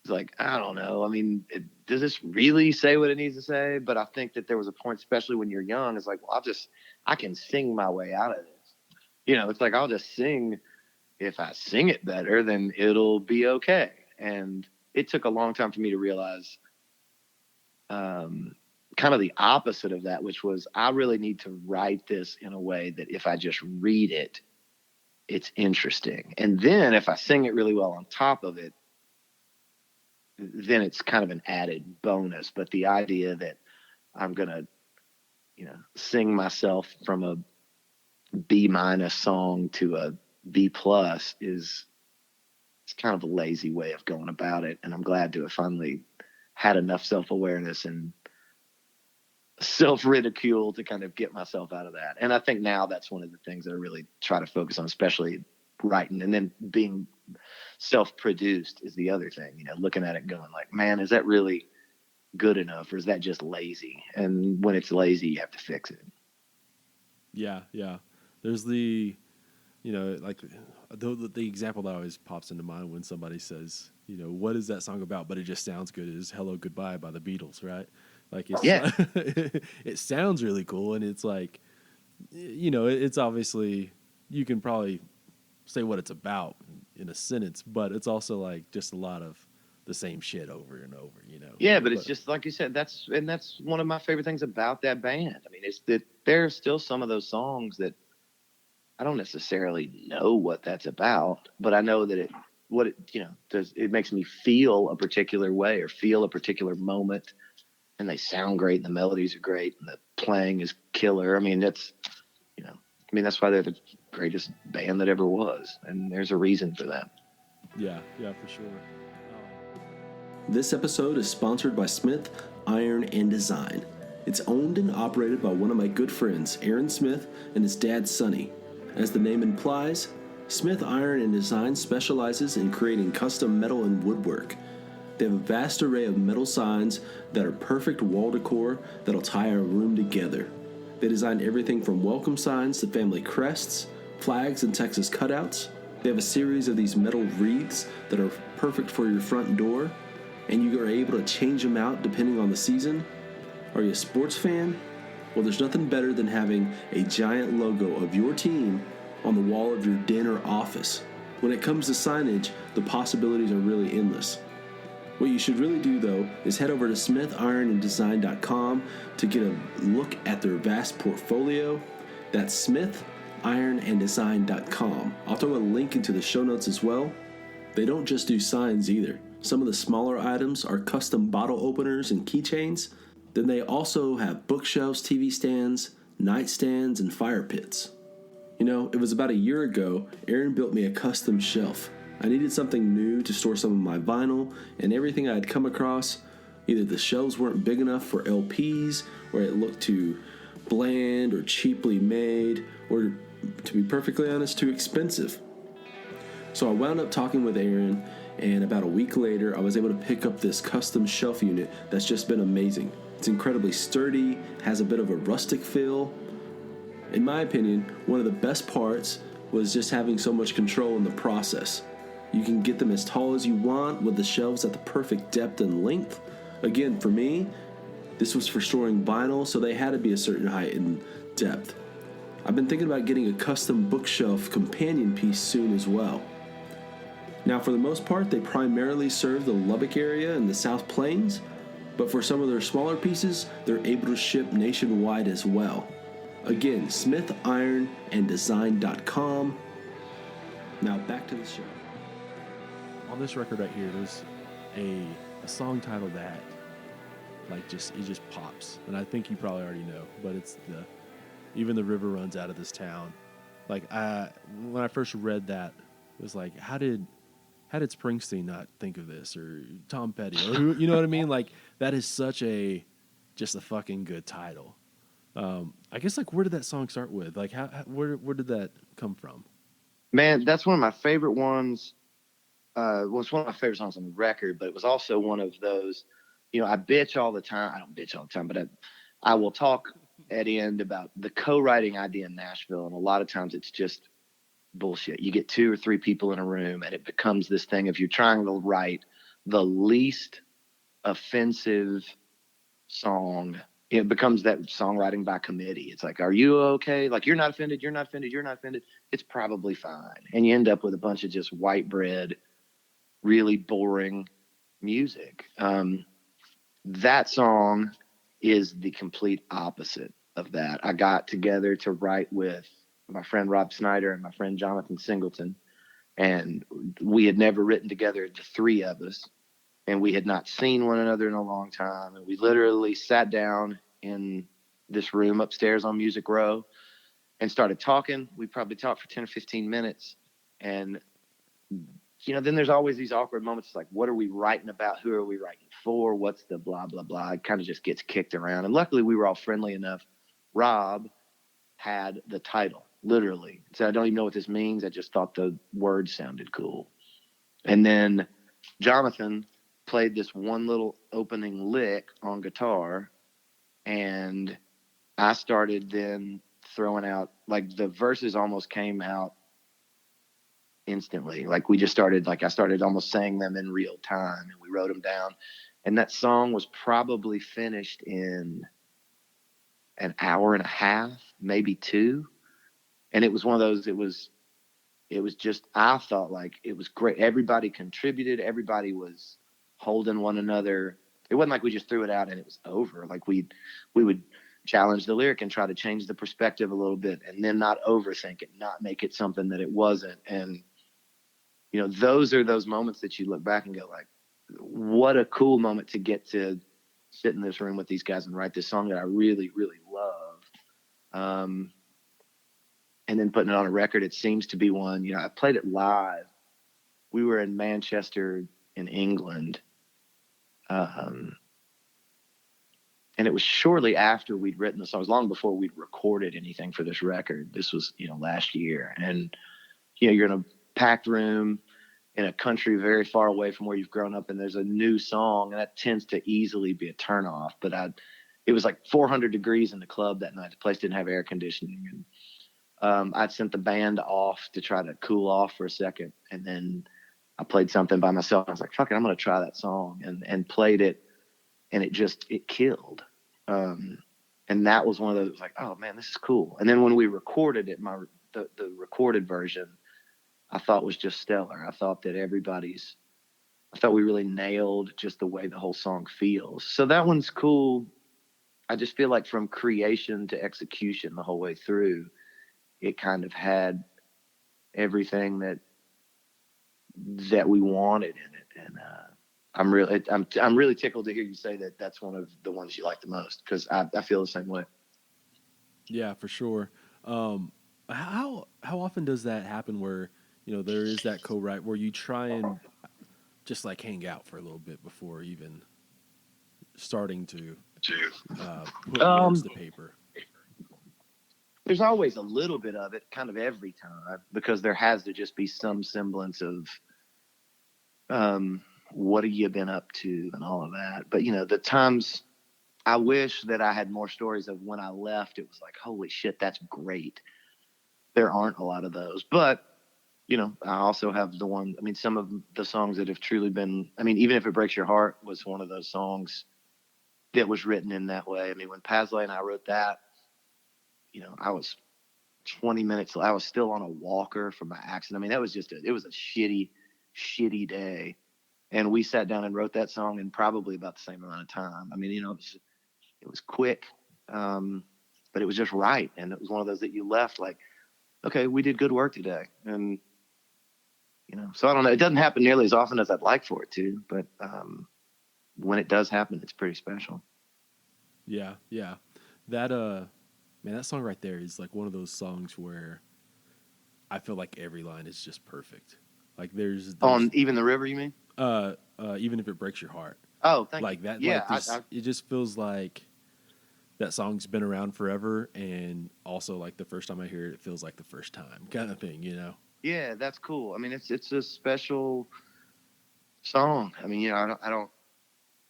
like, I don't know. I mean, does this really say what it needs to say? But I think that there was a point, especially when you're young, it's like, well, I can sing my way out of this. It's like, I'll just sing. If I sing it better, then it'll be okay. And it took a long time for me to realize kind of the opposite of that, which was I really need to write this in a way that if I just read it, it's interesting. And then if I sing it really well on top of it, then it's kind of an added bonus. But the idea that I'm going to, sing myself from a B- song to a B+ it's kind of a lazy way of going about it. And I'm glad to have finally had enough self-awareness and self-ridicule to kind of get myself out of that. And I think now that's one of the things that I really try to focus on, especially writing, and then being self-produced is the other thing, looking at it going like, man, is that really good enough, or is that just lazy? And when it's lazy, you have to fix it. Yeah, yeah. There's the, like the example that always pops into mind when somebody says, what is that song about? But it just sounds good. Is "Hello Goodbye" by the Beatles, right? Like it's Yeah. it sounds really cool, and it's like, it's obviously, you can probably say what it's about in a sentence, but it's also like just a lot of the same shit over and over, Yeah, but it's just like you said, that's one of my favorite things about that band. I mean, it's that there are still some of those songs that I don't necessarily know what that's about, but I know that it makes me feel a particular way or feel a particular moment, and they sound great, and the melodies are great, and the playing is killer. I mean, that's why they're the greatest band that ever was, and there's a reason for that. Yeah, for sure. This episode is sponsored by Smith Iron and Design. It's owned and operated by one of my good friends, Aaron Smith, and his dad, Sonny. As the name implies, Smith Iron and Design specializes in creating custom metal and woodwork. They have a vast array of metal signs that are perfect wall decor that'll tie a room together. They design everything from welcome signs to family crests, flags, and Texas cutouts. They have a series of these metal wreaths that are perfect for your front door, and you are able to change them out depending on the season. Are you a sports fan? Well, there's nothing better than having a giant logo of your team on the wall of your den or office. When it comes to signage, the possibilities are really endless. What you should really do, though, is head over to smithironanddesign.com to get a look at their vast portfolio. That's smithironanddesign.com. I'll throw a link into the show notes as well. They don't just do signs either. Some of the smaller items are custom bottle openers and keychains. Then they also have bookshelves, TV stands, nightstands, and fire pits. You know, it was about a year ago, Aaron built me a custom shelf. I needed something new to store some of my vinyl, and everything I had come across, either the shelves weren't big enough for LPs, or it looked too bland or cheaply made, or, to be perfectly honest, too expensive. So I wound up talking with Aaron, and about a week later, I was able to pick up this custom shelf unit that's just been amazing. It's incredibly sturdy, has a bit of a rustic feel. In my opinion, one of the best parts was just having so much control in the process. You can get them as tall as you want with the shelves at the perfect depth and length. Again, for me, this was for storing vinyl, so they had to be a certain height and depth. I've been thinking about getting a custom bookshelf companion piece soon as well. Now, for the most part, they primarily serve the Lubbock area and the South Plains, but for some of their smaller pieces, they're able to ship nationwide as well. Again, smithironanddesign.com. Now back to the show. On this record right here, there's a song title that it just pops, and I think you probably already know, but it's even the river runs out of this town. When I first read that, it was like, how did Springsteen not think of this, or Tom Petty, or who, you know what I mean? Like, that is just a fucking good title. I guess, where did that song start with? Where did that come from? Man, that's one of my favorite ones. It's one of my favorite songs on the record, but it was also one of those, I bitch all the time. I don't bitch all the time, but I will talk at the end about the co-writing idea in Nashville. And a lot of times it's just bullshit. You get 2 or 3 people in a room and it becomes this thing of you're trying to write the least offensive song. It becomes that songwriting by committee. It's like, are you okay? Like, you're not offended, you're not offended, you're not offended. It's probably fine. And you end up with a bunch of just white bread, really boring music. That song is the complete opposite of that. I got together to write with my friend Rob Snyder and my friend Jonathan Singleton, and we had never written together, the 3 of us, and we had not seen one another in a long time. And we literally sat down in this room upstairs on Music Row and started talking. We probably talked for 10 or 15 minutes. And, then there's always these awkward moments. Like, what are we writing about? Who are we writing for? What's the blah, blah, blah? It kind of just gets kicked around. And luckily we were all friendly enough. Rob had the title, literally. So I don't even know what this means. I just thought the words sounded cool. And then Jonathan played this one little opening lick on guitar, and I started then throwing out, the verses almost came out instantly. We just started, I started almost saying them in real time, and we wrote them down. And that song was probably finished in an hour and a half, maybe 2. And it was one of those, it was just, I thought it was great. Everybody contributed. Everybody was holding one another. It wasn't like we just threw it out and it was over. We would challenge the lyric and try to change the perspective a little bit, and then not overthink it, not make it something that it wasn't. And, those are those moments that you look back and go what a cool moment to get to sit in this room with these guys and write this song that I really, really love. And then putting it on a record, it seems to be one, I played it live. We were in Manchester in England. And it was shortly after we'd written the song. It was long before we'd recorded anything for this record. This was, last year. And, you're in a packed room in a country very far away from where you've grown up, and there's a new song, and that tends to easily be a turnoff. But it was 400 degrees in the club that night. The place didn't have air conditioning. And I'd sent the band off to try to cool off for a second. And then I played something by myself. I was like, fuck it, I'm going to try that song, and played it. And it killed. And that was one of those, oh man, this is cool. And then when we recorded it, the recorded version, I thought was just stellar. I thought that we really nailed just the way the whole song feels. So that one's cool. I just feel like from creation to execution the whole way through, it kind of had everything that we wanted in it. And I'm really tickled to hear you say that that's one of the ones you like the most, because I feel the same way. Yeah, for sure. How often does that happen where, there is that co-write where you try and just like hang out for a little bit before even starting to put words Um, to paper? there's always a little bit of it, kind of every time, because there has to just be some semblance of what have you been up to and all of that. But the times I wish that I had more stories of when I left. It was like, holy shit, that's great. There aren't a lot of those, but I also have the one. I mean, some of the songs that have truly been. I mean, even if it breaks your heart was one of those songs that was written in that way. I mean, when Pasley and I wrote that, I was 20 minutes. I was still on a walker from my accident. I mean, that was it was a shitty day. And we sat down and wrote that song in probably about the same amount of time. I mean, it was quick, but it was just right. And it was one of those that you left like, okay, we did good work today. And, so I don't know. It doesn't happen nearly as often as I'd like for it to, but when it does happen, it's pretty special. Yeah, yeah. That man, that song right there is like one of those songs where I feel like every line is just perfect. Like there's On Even the River, you mean? Even if it breaks your heart. Oh, thank Like you. that, Yeah, like this, it just feels like that song's been around forever, and also like the first time I hear it, it feels like the first time kind of thing, Yeah, that's cool. I mean, it's a special song. I mean, I don't.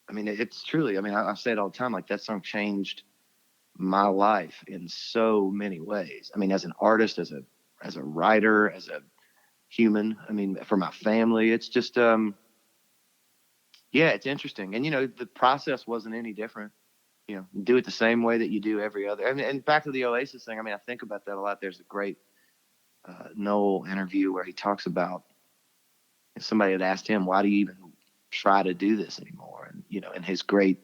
I mean, it's truly. I mean, I say it all the time. Like that song changed my life in so many ways. I mean, as an artist, as a writer, as a human. I mean, for my family, it's just yeah, it's interesting. And the process wasn't any different. Do it the same way that you do every other. And back to the Oasis thing. I mean, I think about that a lot. There's a great Noel interview where he talks about somebody had asked him, "Why do you even try to do this anymore?" And in his great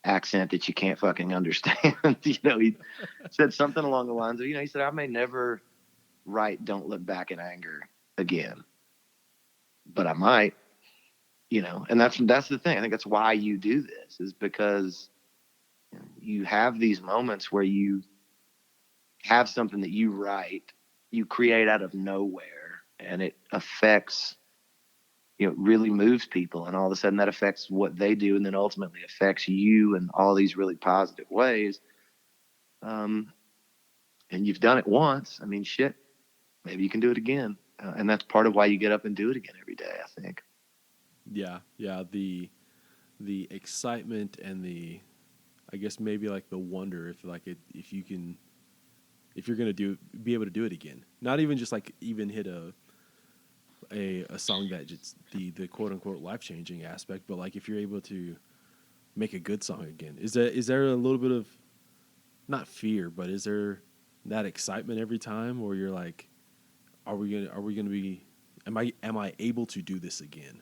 accent that you can't fucking understand, he said something along the lines of, he said, "I may never write 'Don't Look Back in Anger' again, but I might." And that's the thing. I think that's why you do this, is because you have these moments where you have something that you write, you create out of nowhere, and it affects, really moves people, and all of a sudden that affects what they do, and then ultimately affects you in all these really positive ways. And you've done it once. I mean, shit, maybe you can do it again. And that's part of why you get up and do it again every day, I think. Yeah, yeah. The excitement and I guess maybe like the wonder if you're gonna be able to do it again. Not even just like even hit a song that just the quote unquote life changing aspect, but like if you're able to make a good song again, is there a little bit of not fear, but is there that excitement every time where you're like, are we gonna be am I able to do this again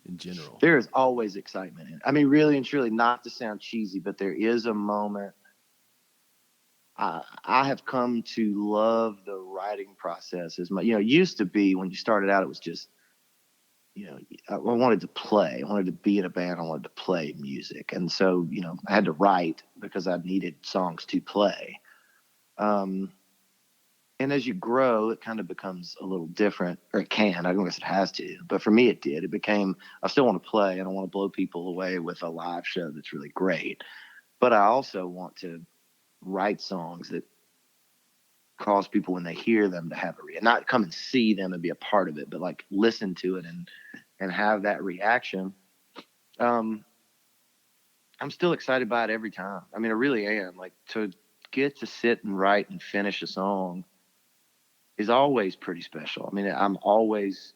in general? There is always excitement in it. I mean, really and truly, not to sound cheesy, but there is a moment. I have come to love the writing process as much. It used to be when you started out, it was just, I wanted to play. I wanted to be in a band. I wanted to play music. And so, I had to write because I needed songs to play. And as you grow, it kind of becomes a little different, or it can. I don't guess it has to, but for me, it did. It became, I still want to play and I want to blow people away with a live show that's really great. But I also want to write songs that cause people when they hear them to have not come and see them and be a part of it, but like listen to it and have that reaction. Um, I'm still excited by it every time. I mean, I really am. Like, to get to sit and write and finish a song is always pretty special. I mean, I'm always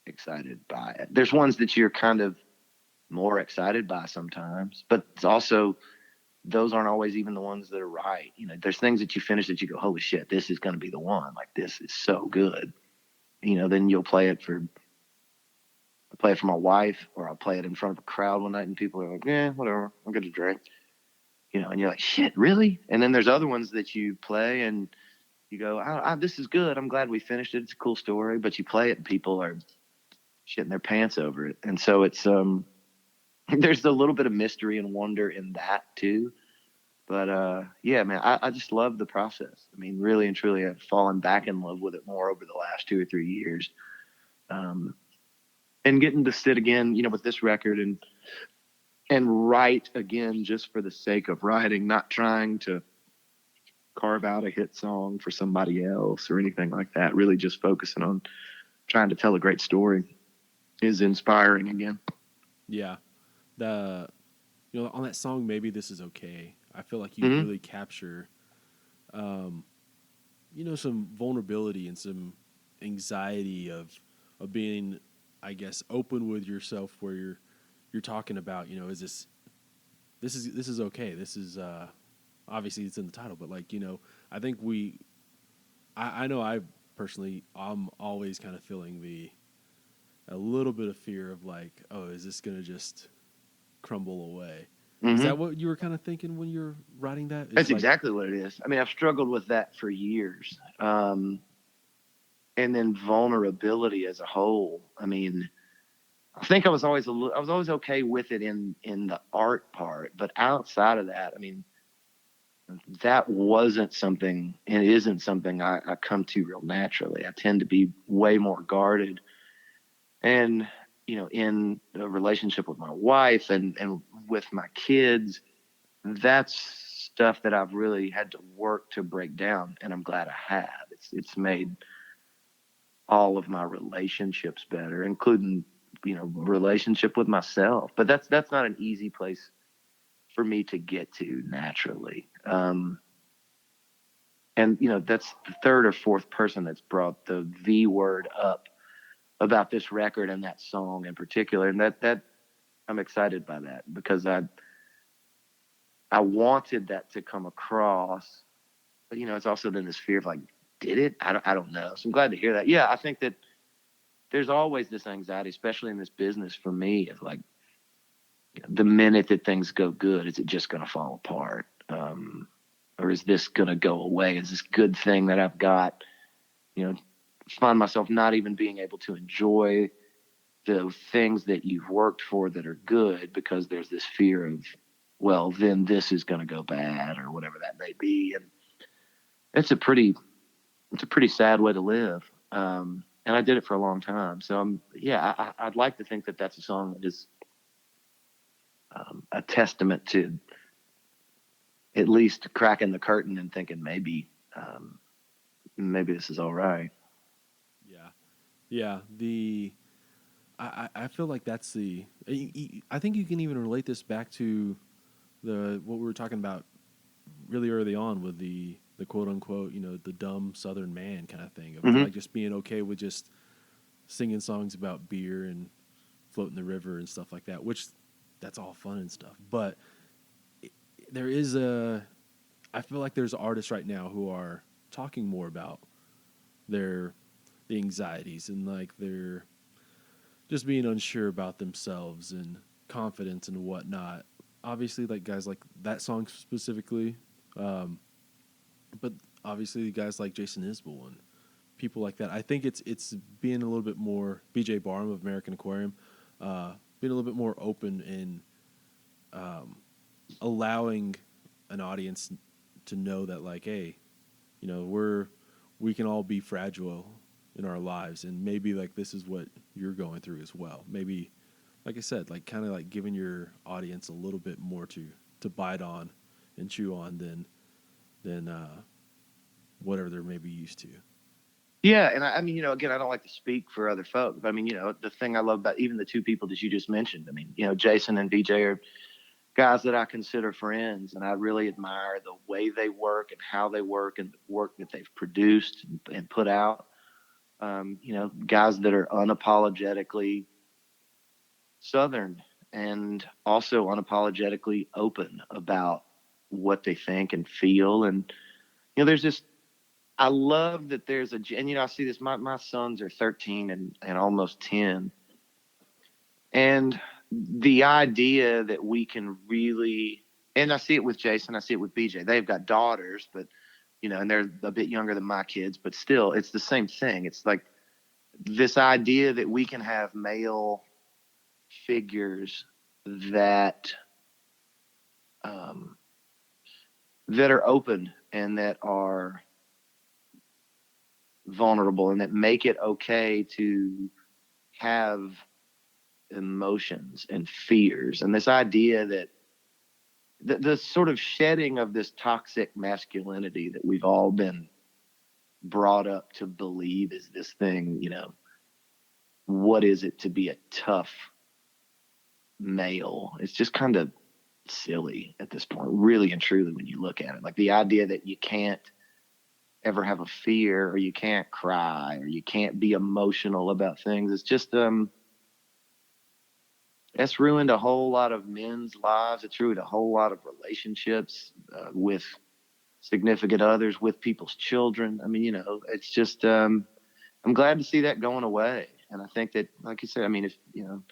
excited by it. There's ones that you're kind of more excited by sometimes, but it's also, those aren't always even the ones that are right. There's things that you finish that you go, holy shit, this is going to be the one. Like, this is so good. Then you'll play it for my wife, or I'll play it in front of a crowd one night and people are like, yeah, whatever, I'll get a drink. And you're like, shit, really? And then there's other ones that you play and you go, this is good. I'm glad we finished it. It's a cool story. But you play it and people are shitting their pants over it. And so it's, there's a little bit of mystery and wonder in that too. But yeah, man, I just love the process. I mean, really and truly, I've fallen back in love with it more over the last 2 or 3 years. Um, and getting to sit again, with this record and write again just for the sake of writing, not trying to carve out a hit song for somebody else or anything like that. Really just focusing on trying to tell a great story is inspiring again. Yeah. The on that song, Maybe This Is Okay, I feel like you Mm-hmm. really capture some vulnerability and some anxiety of being, I guess, open with yourself, where you're talking about, is this is okay. This is obviously it's in the title, but like, I think I know I personally, I'm always kind of feeling a little bit of fear of like, oh, is this going to just crumble away? Is Mm-hmm. that what you were kind of thinking when you're writing that? That's Like, exactly what it is. I mean, I've struggled with that for years. And then vulnerability as a whole. I mean, I think I was always okay with it in the art part, but outside of that, I mean, that wasn't something, and it isn't something I come to real naturally. I tend to be way more guarded, and in a relationship with my wife and with my kids, that's stuff that I've really had to work to break down, and I'm glad I have. It's made all of my relationships better, including relationship with myself. But that's not an easy place for me to get to naturally. And that's the third or fourth person that's brought the V word up about this record and that song in particular, and that I'm excited by that, because I wanted that to come across, but it's also then this fear of like, did it? I don't know. So I'm glad to hear that. Yeah, I think that there's always this anxiety, especially in this business for me, of like, the minute that things go good, is it just going to fall apart? Or is this going to go away? Is this good thing that I've got, find myself not even being able to enjoy the things that you've worked for that are good, because there's this fear of, well, then this is going to go bad, or whatever that may be. And it's a pretty sad way to live. And I did it for a long time. So I'd like to think that that's a song that is a testament to at least cracking the curtain and thinking maybe this is all right. yeah, yeah. I feel like that's I think you can even relate this back to what we were talking about really early on with the quote unquote, the dumb Southern man kind of thing of Mm-hmm. like just being okay with just singing songs about beer and floating the river and stuff like that, which that's all fun and stuff. But there is I feel like there's artists right now who are talking more about the anxieties and like they're just being unsure about themselves and confidence and whatnot. Obviously, like guys like that song specifically, but obviously guys like Jason Isbell and people like that. I think it's being a little bit more BJ Barham of American Aquarium, being a little bit more open and allowing an audience to know that like, hey, we can all be fragile in our lives, and maybe like this is what you're going through as well. Maybe, like I said, like kind of like giving your audience a little bit more to bite on and chew on than whatever they're maybe used to. Yeah, and I mean, again, I don't like to speak for other folks, but I mean, the thing I love about even the two people that you just mentioned, I mean, Jason and BJ are guys that I consider friends, and I really admire the way they work and how they work and the work that they've produced and put out. Guys that are unapologetically Southern and also unapologetically open about what they think and feel. And, there's just, I love that there's and, I see this, my sons are 13 and almost 10. And the idea that we can really, and I see it with Jason, I see it with BJ. They've got daughters, but, and they're a bit younger than my kids, but still, it's the same thing. It's like this idea that we can have male figures that that are open and that are vulnerable and that make it okay to have emotions and fears. And this idea that the sort of shedding of this toxic masculinity that we've all been brought up to believe is this thing, what is it to be a tough male? It's just kind of silly at this point, really and truly, when you look at it. Like the idea that you can't ever have a fear, or you can't cry, or you can't be emotional about things. It's just, that's ruined a whole lot of men's lives. It's ruined a whole lot of relationships with significant others, with people's children. I mean, it's just, I'm glad to see that going away. And I think that, like you said, I mean, if, you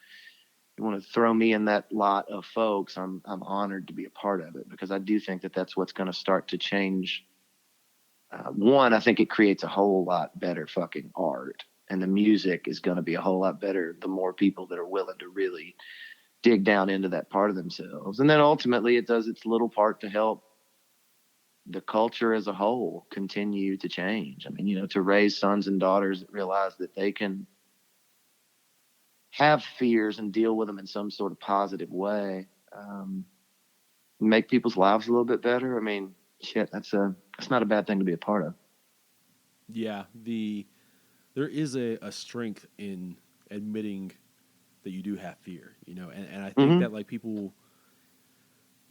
want to throw me in that lot of folks, I'm honored to be a part of it, because I do think that that's what's going to start to change. One, I think it creates a whole lot better fucking art, and the music is going to be a whole lot better the more people that are willing to really dig down into that part of themselves. And then ultimately it does its little part to help the culture as a whole continue to change. I mean, to raise sons and daughters that realize that they can have fears and deal with them in some sort of positive way, make people's lives a little bit better. I mean, shit, that's not a bad thing to be a part of. Yeah, there is a strength in admitting that you do have fear, and I think that like people,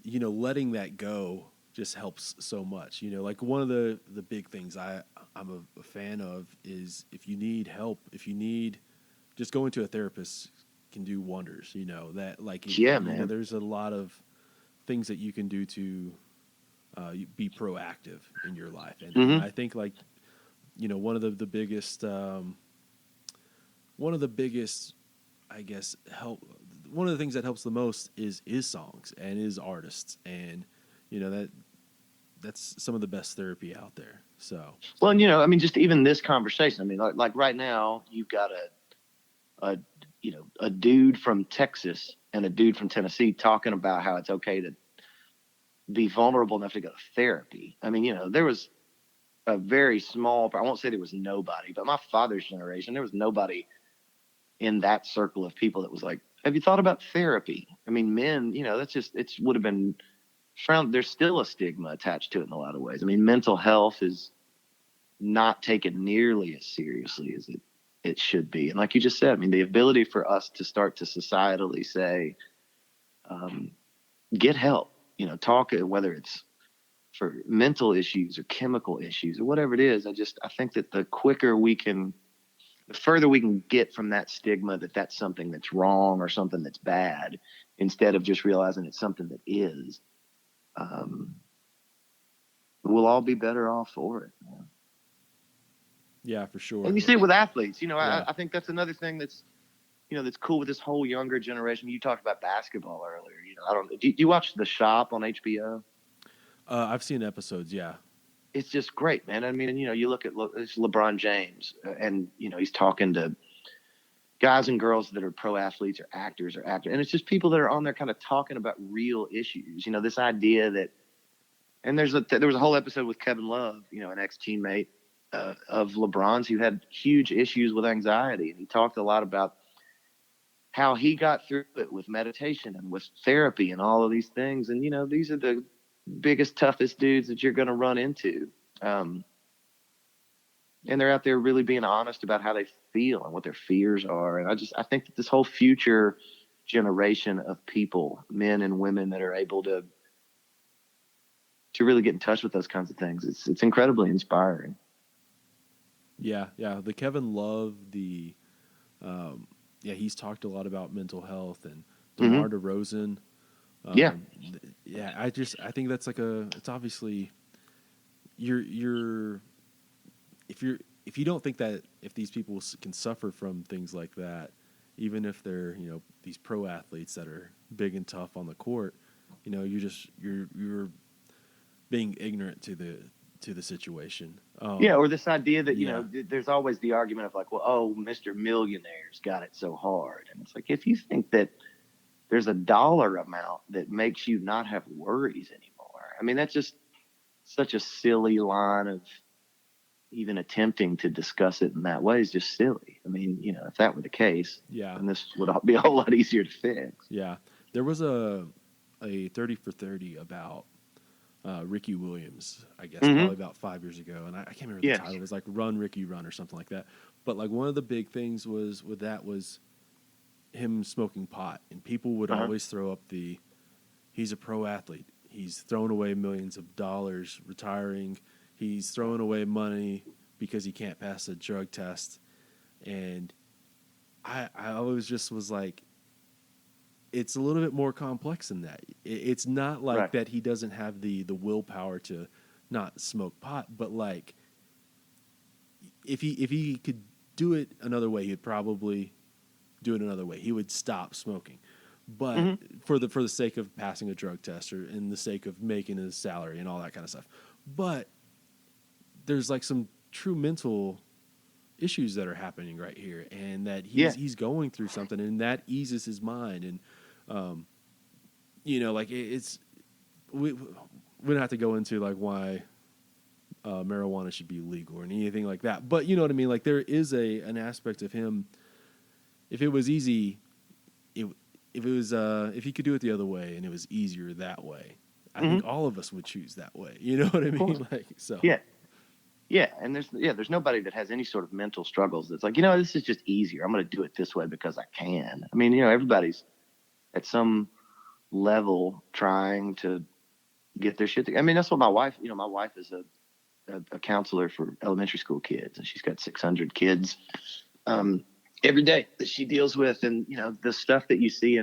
letting that go just helps so much. Like one of the big things I'm a fan of is, if you need help, just going to a therapist can do wonders. That like, Man. There's a lot of things that you can do to be proactive in your life, and I think like, one of the biggest, I guess, one of the things that helps the most is songs and is artists, and that's some of the best therapy out there. So, well, and, I mean, just even this conversation, I mean, like right now you've got a dude from Texas and a dude from Tennessee talking about how it's okay to be vulnerable enough to go to therapy. I mean, there was a very small, I won't say there was nobody, but my father's generation, there was nobody in that circle of people that was like, have you thought about therapy? I mean, men, that's just, it would have been found. There's still a stigma attached to it in a lot of ways. I mean, mental health is not taken nearly as seriously as it should be. And like you just said, I mean, the ability for us to start to societally say, get help, talk, whether it's for mental issues or chemical issues or whatever it is. I think that the further we can get from that stigma that that's something that's wrong or something that's bad, instead of just realizing it's something that is, we'll all be better off for it. Yeah, for sure. And you see it with athletes, Yeah. I think that's another thing that's, that's cool with this whole younger generation. You talked about basketball earlier. I don't know. Do you watch The Shop on HBO? I've seen episodes. Yeah. It's just great, man. I mean, you look at it's LeBron James, and he's talking to guys and girls that are pro athletes or actors, and it's just people that are on there kind of talking about real issues. This idea that, and there was a whole episode with Kevin Love, an ex teammate of LeBron's, who had huge issues with anxiety, and he talked a lot about how he got through it with meditation and with therapy and all of these things. And, these are the biggest, toughest dudes that you're going to run into. And they're out there really being honest about how they feel and what their fears are. And I think that this whole future generation of people, men and women, that are able to really get in touch with those kinds of things, it's incredibly inspiring. Yeah. The Kevin Love, he's talked a lot about mental health, and DeMar DeRozan. Yeah, I think that's like it's obviously if you don't think that if these people can suffer from things like that, even if they're, these pro athletes that are big and tough on the court, you're being ignorant to the situation. Or this idea that, there's always the argument of like, well, oh, Mr. Millionaire's got it so hard. And it's like, if you think that there's a dollar amount that makes you not have worries anymore, I mean, that's just, such a silly line of even attempting to discuss it in that way is just silly. I mean, you know, if that were the case, Yeah. then this would be a whole lot easier to fix. Yeah. There was a 30 for 30 about Ricky Williams, I guess, probably about 5 years ago. And I can't remember the title. It was like Run, Ricky, Run or something like that. But like one of the big things was him smoking pot. And people would always throw up he's a pro athlete. He's thrown away millions of dollars retiring. He's throwing away money because he can't pass a drug test. And I always just was like, it's a little bit more complex than that. It's not like that he doesn't have the willpower to not smoke pot, but like if he could do it another way, he'd probably do it another way. He would stop smoking. But for the sake of passing a drug test or in the sake of making his salary and all that kind of stuff. But there's like some true mental issues that are happening right here, and that he's going through something, and that eases his mind. And you know, like we don't have to go into like why marijuana should be legal or anything like that, but you know what I mean. Like there is an aspect of him. If it was easy, if he could do it the other way and it was easier that way, I think all of us would choose that way. You know what I mean? Like so. Yeah, and there's nobody that has any sort of mental struggles that's like, you know, this is just easier. I'm going to do it this way because I can. I mean, you know, everybody's at some level trying to get their shit together. I mean, that's what my wife is a counselor for elementary school kids, and she's got 600 kids every day that she deals with. And, you know, the stuff that you see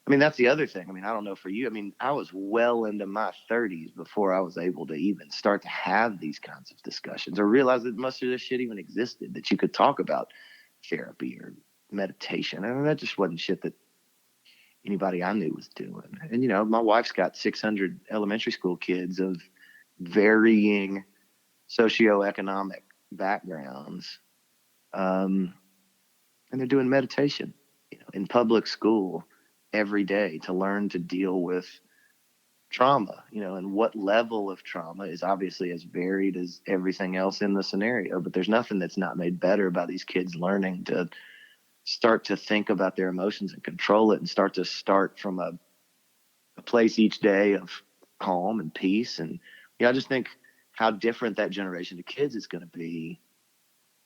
I mean, that's the other thing. I mean, I don't know for you. I mean, I was well into my 30s before I was able to even start to have these kinds of discussions or realize that most of this shit even existed, that you could talk about therapy or meditation. I mean, that just wasn't shit that anybody I knew was doing. And, you know, my wife's got 600 elementary school kids of varying socioeconomic backgrounds. And they're doing meditation, you know, in public school every day to learn to deal with trauma, you know, and what level of trauma is obviously as varied as everything else in the scenario. But there's nothing that's not made better by these kids learning to start to think about their emotions and control it, and start from a place each day of calm and peace. And I just think how different that generation of kids is going to be,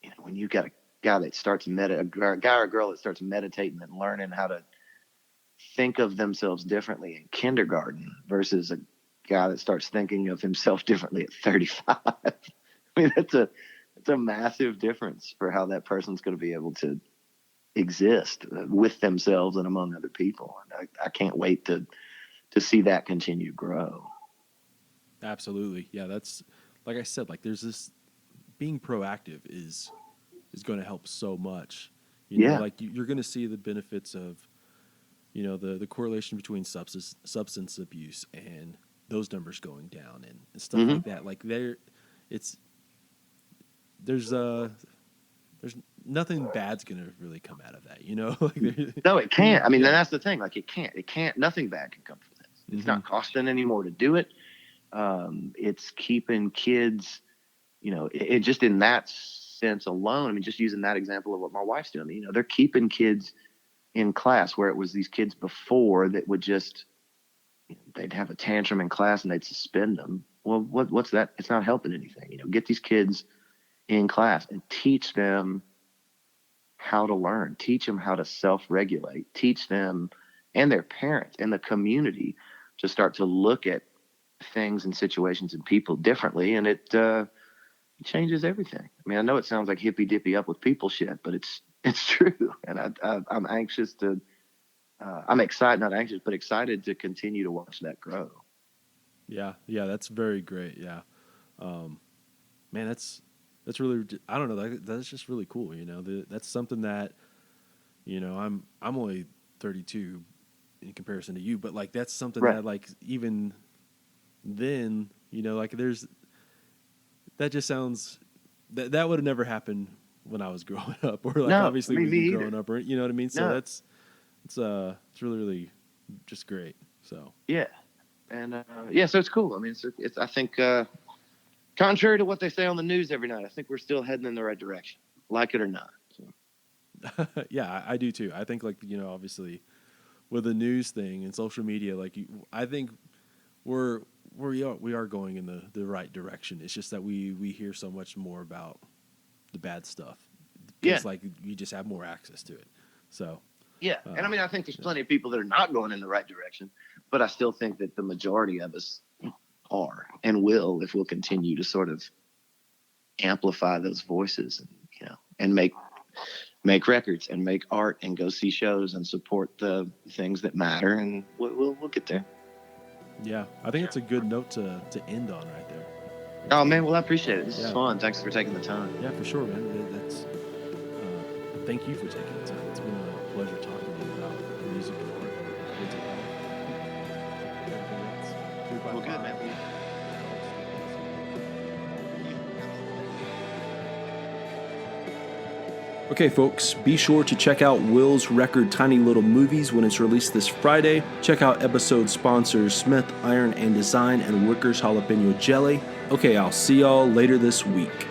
you know, when you got a guy that starts a guy or girl that starts meditating and learning how to think of themselves differently in kindergarten versus a guy that starts thinking of himself differently at 35. I mean, it's a massive difference for how that person's going to be able to exist with themselves and among other people. And I can't wait to see that continue to grow. Absolutely. Yeah. That's, like I said, like there's this being proactive is going to help so much, you know, like you're going to see the benefits of, you know, the correlation between substance abuse and those numbers going down and stuff like that. Like there's nothing bad's going to really come out of that, you know? Like no, it can't. I mean, that's the thing. Like it can't, nothing bad can come from this. It's not costing anymore to do it. It's keeping kids, you know, it just in that sense alone. I mean, just using that example of what my wife's doing, you know, they're keeping kids in class where it was these kids before that would just, you know, they'd have a tantrum in class and they'd suspend them. Well, what's that? It's not helping anything. You know, get these kids in class and teach them how to learn, teach them how to self-regulate, teach them and their parents and the community to start to look at things and situations and people differently. And it changes everything. I mean, I know it sounds like hippy dippy up with people shit, but it's true. And I'm anxious to, I'm excited, not anxious, but excited to continue to watch that grow. Yeah. Yeah. That's very great. Yeah. Man, that's really, I don't know. That's just really cool. You know, that's something that, you know, I'm only 32 in comparison to you, but like, that's something that like, even then, you know, like that just sounds, that would have never happened when I was growing up, or like obviously with you growing up, or you know what I mean? So it's really, really just great. So yeah. And so it's cool. I mean, it's I think contrary to what they say on the news every night, I think we're still heading in the right direction, like it or not. So. Yeah, I do too. I think obviously with the news thing and social media, I think we are going in the right direction. It's just that we hear so much more about the bad stuff. Because you just have more access to it. So yeah, and I mean I think there's plenty of people that are not going in the right direction, but I still think that the majority of us are and will if we'll continue to sort of amplify those voices and make records and make art and go see shows and support the things that matter, and we'll get there. Yeah, I think it's a good note to end on right there. Oh man, well I appreciate it. This is fun. Thanks for taking the time. Yeah, for sure, man. Thank you for taking the time. It's been a pleasure talking to you about music and art. Well, good, man. Okay, folks, be sure to check out Will's record Tiny Little Movies when it's released this Friday. Check out episode sponsors Smith Iron and Design and Wickers Jalapeno Jelly. Okay, I'll see y'all later this week.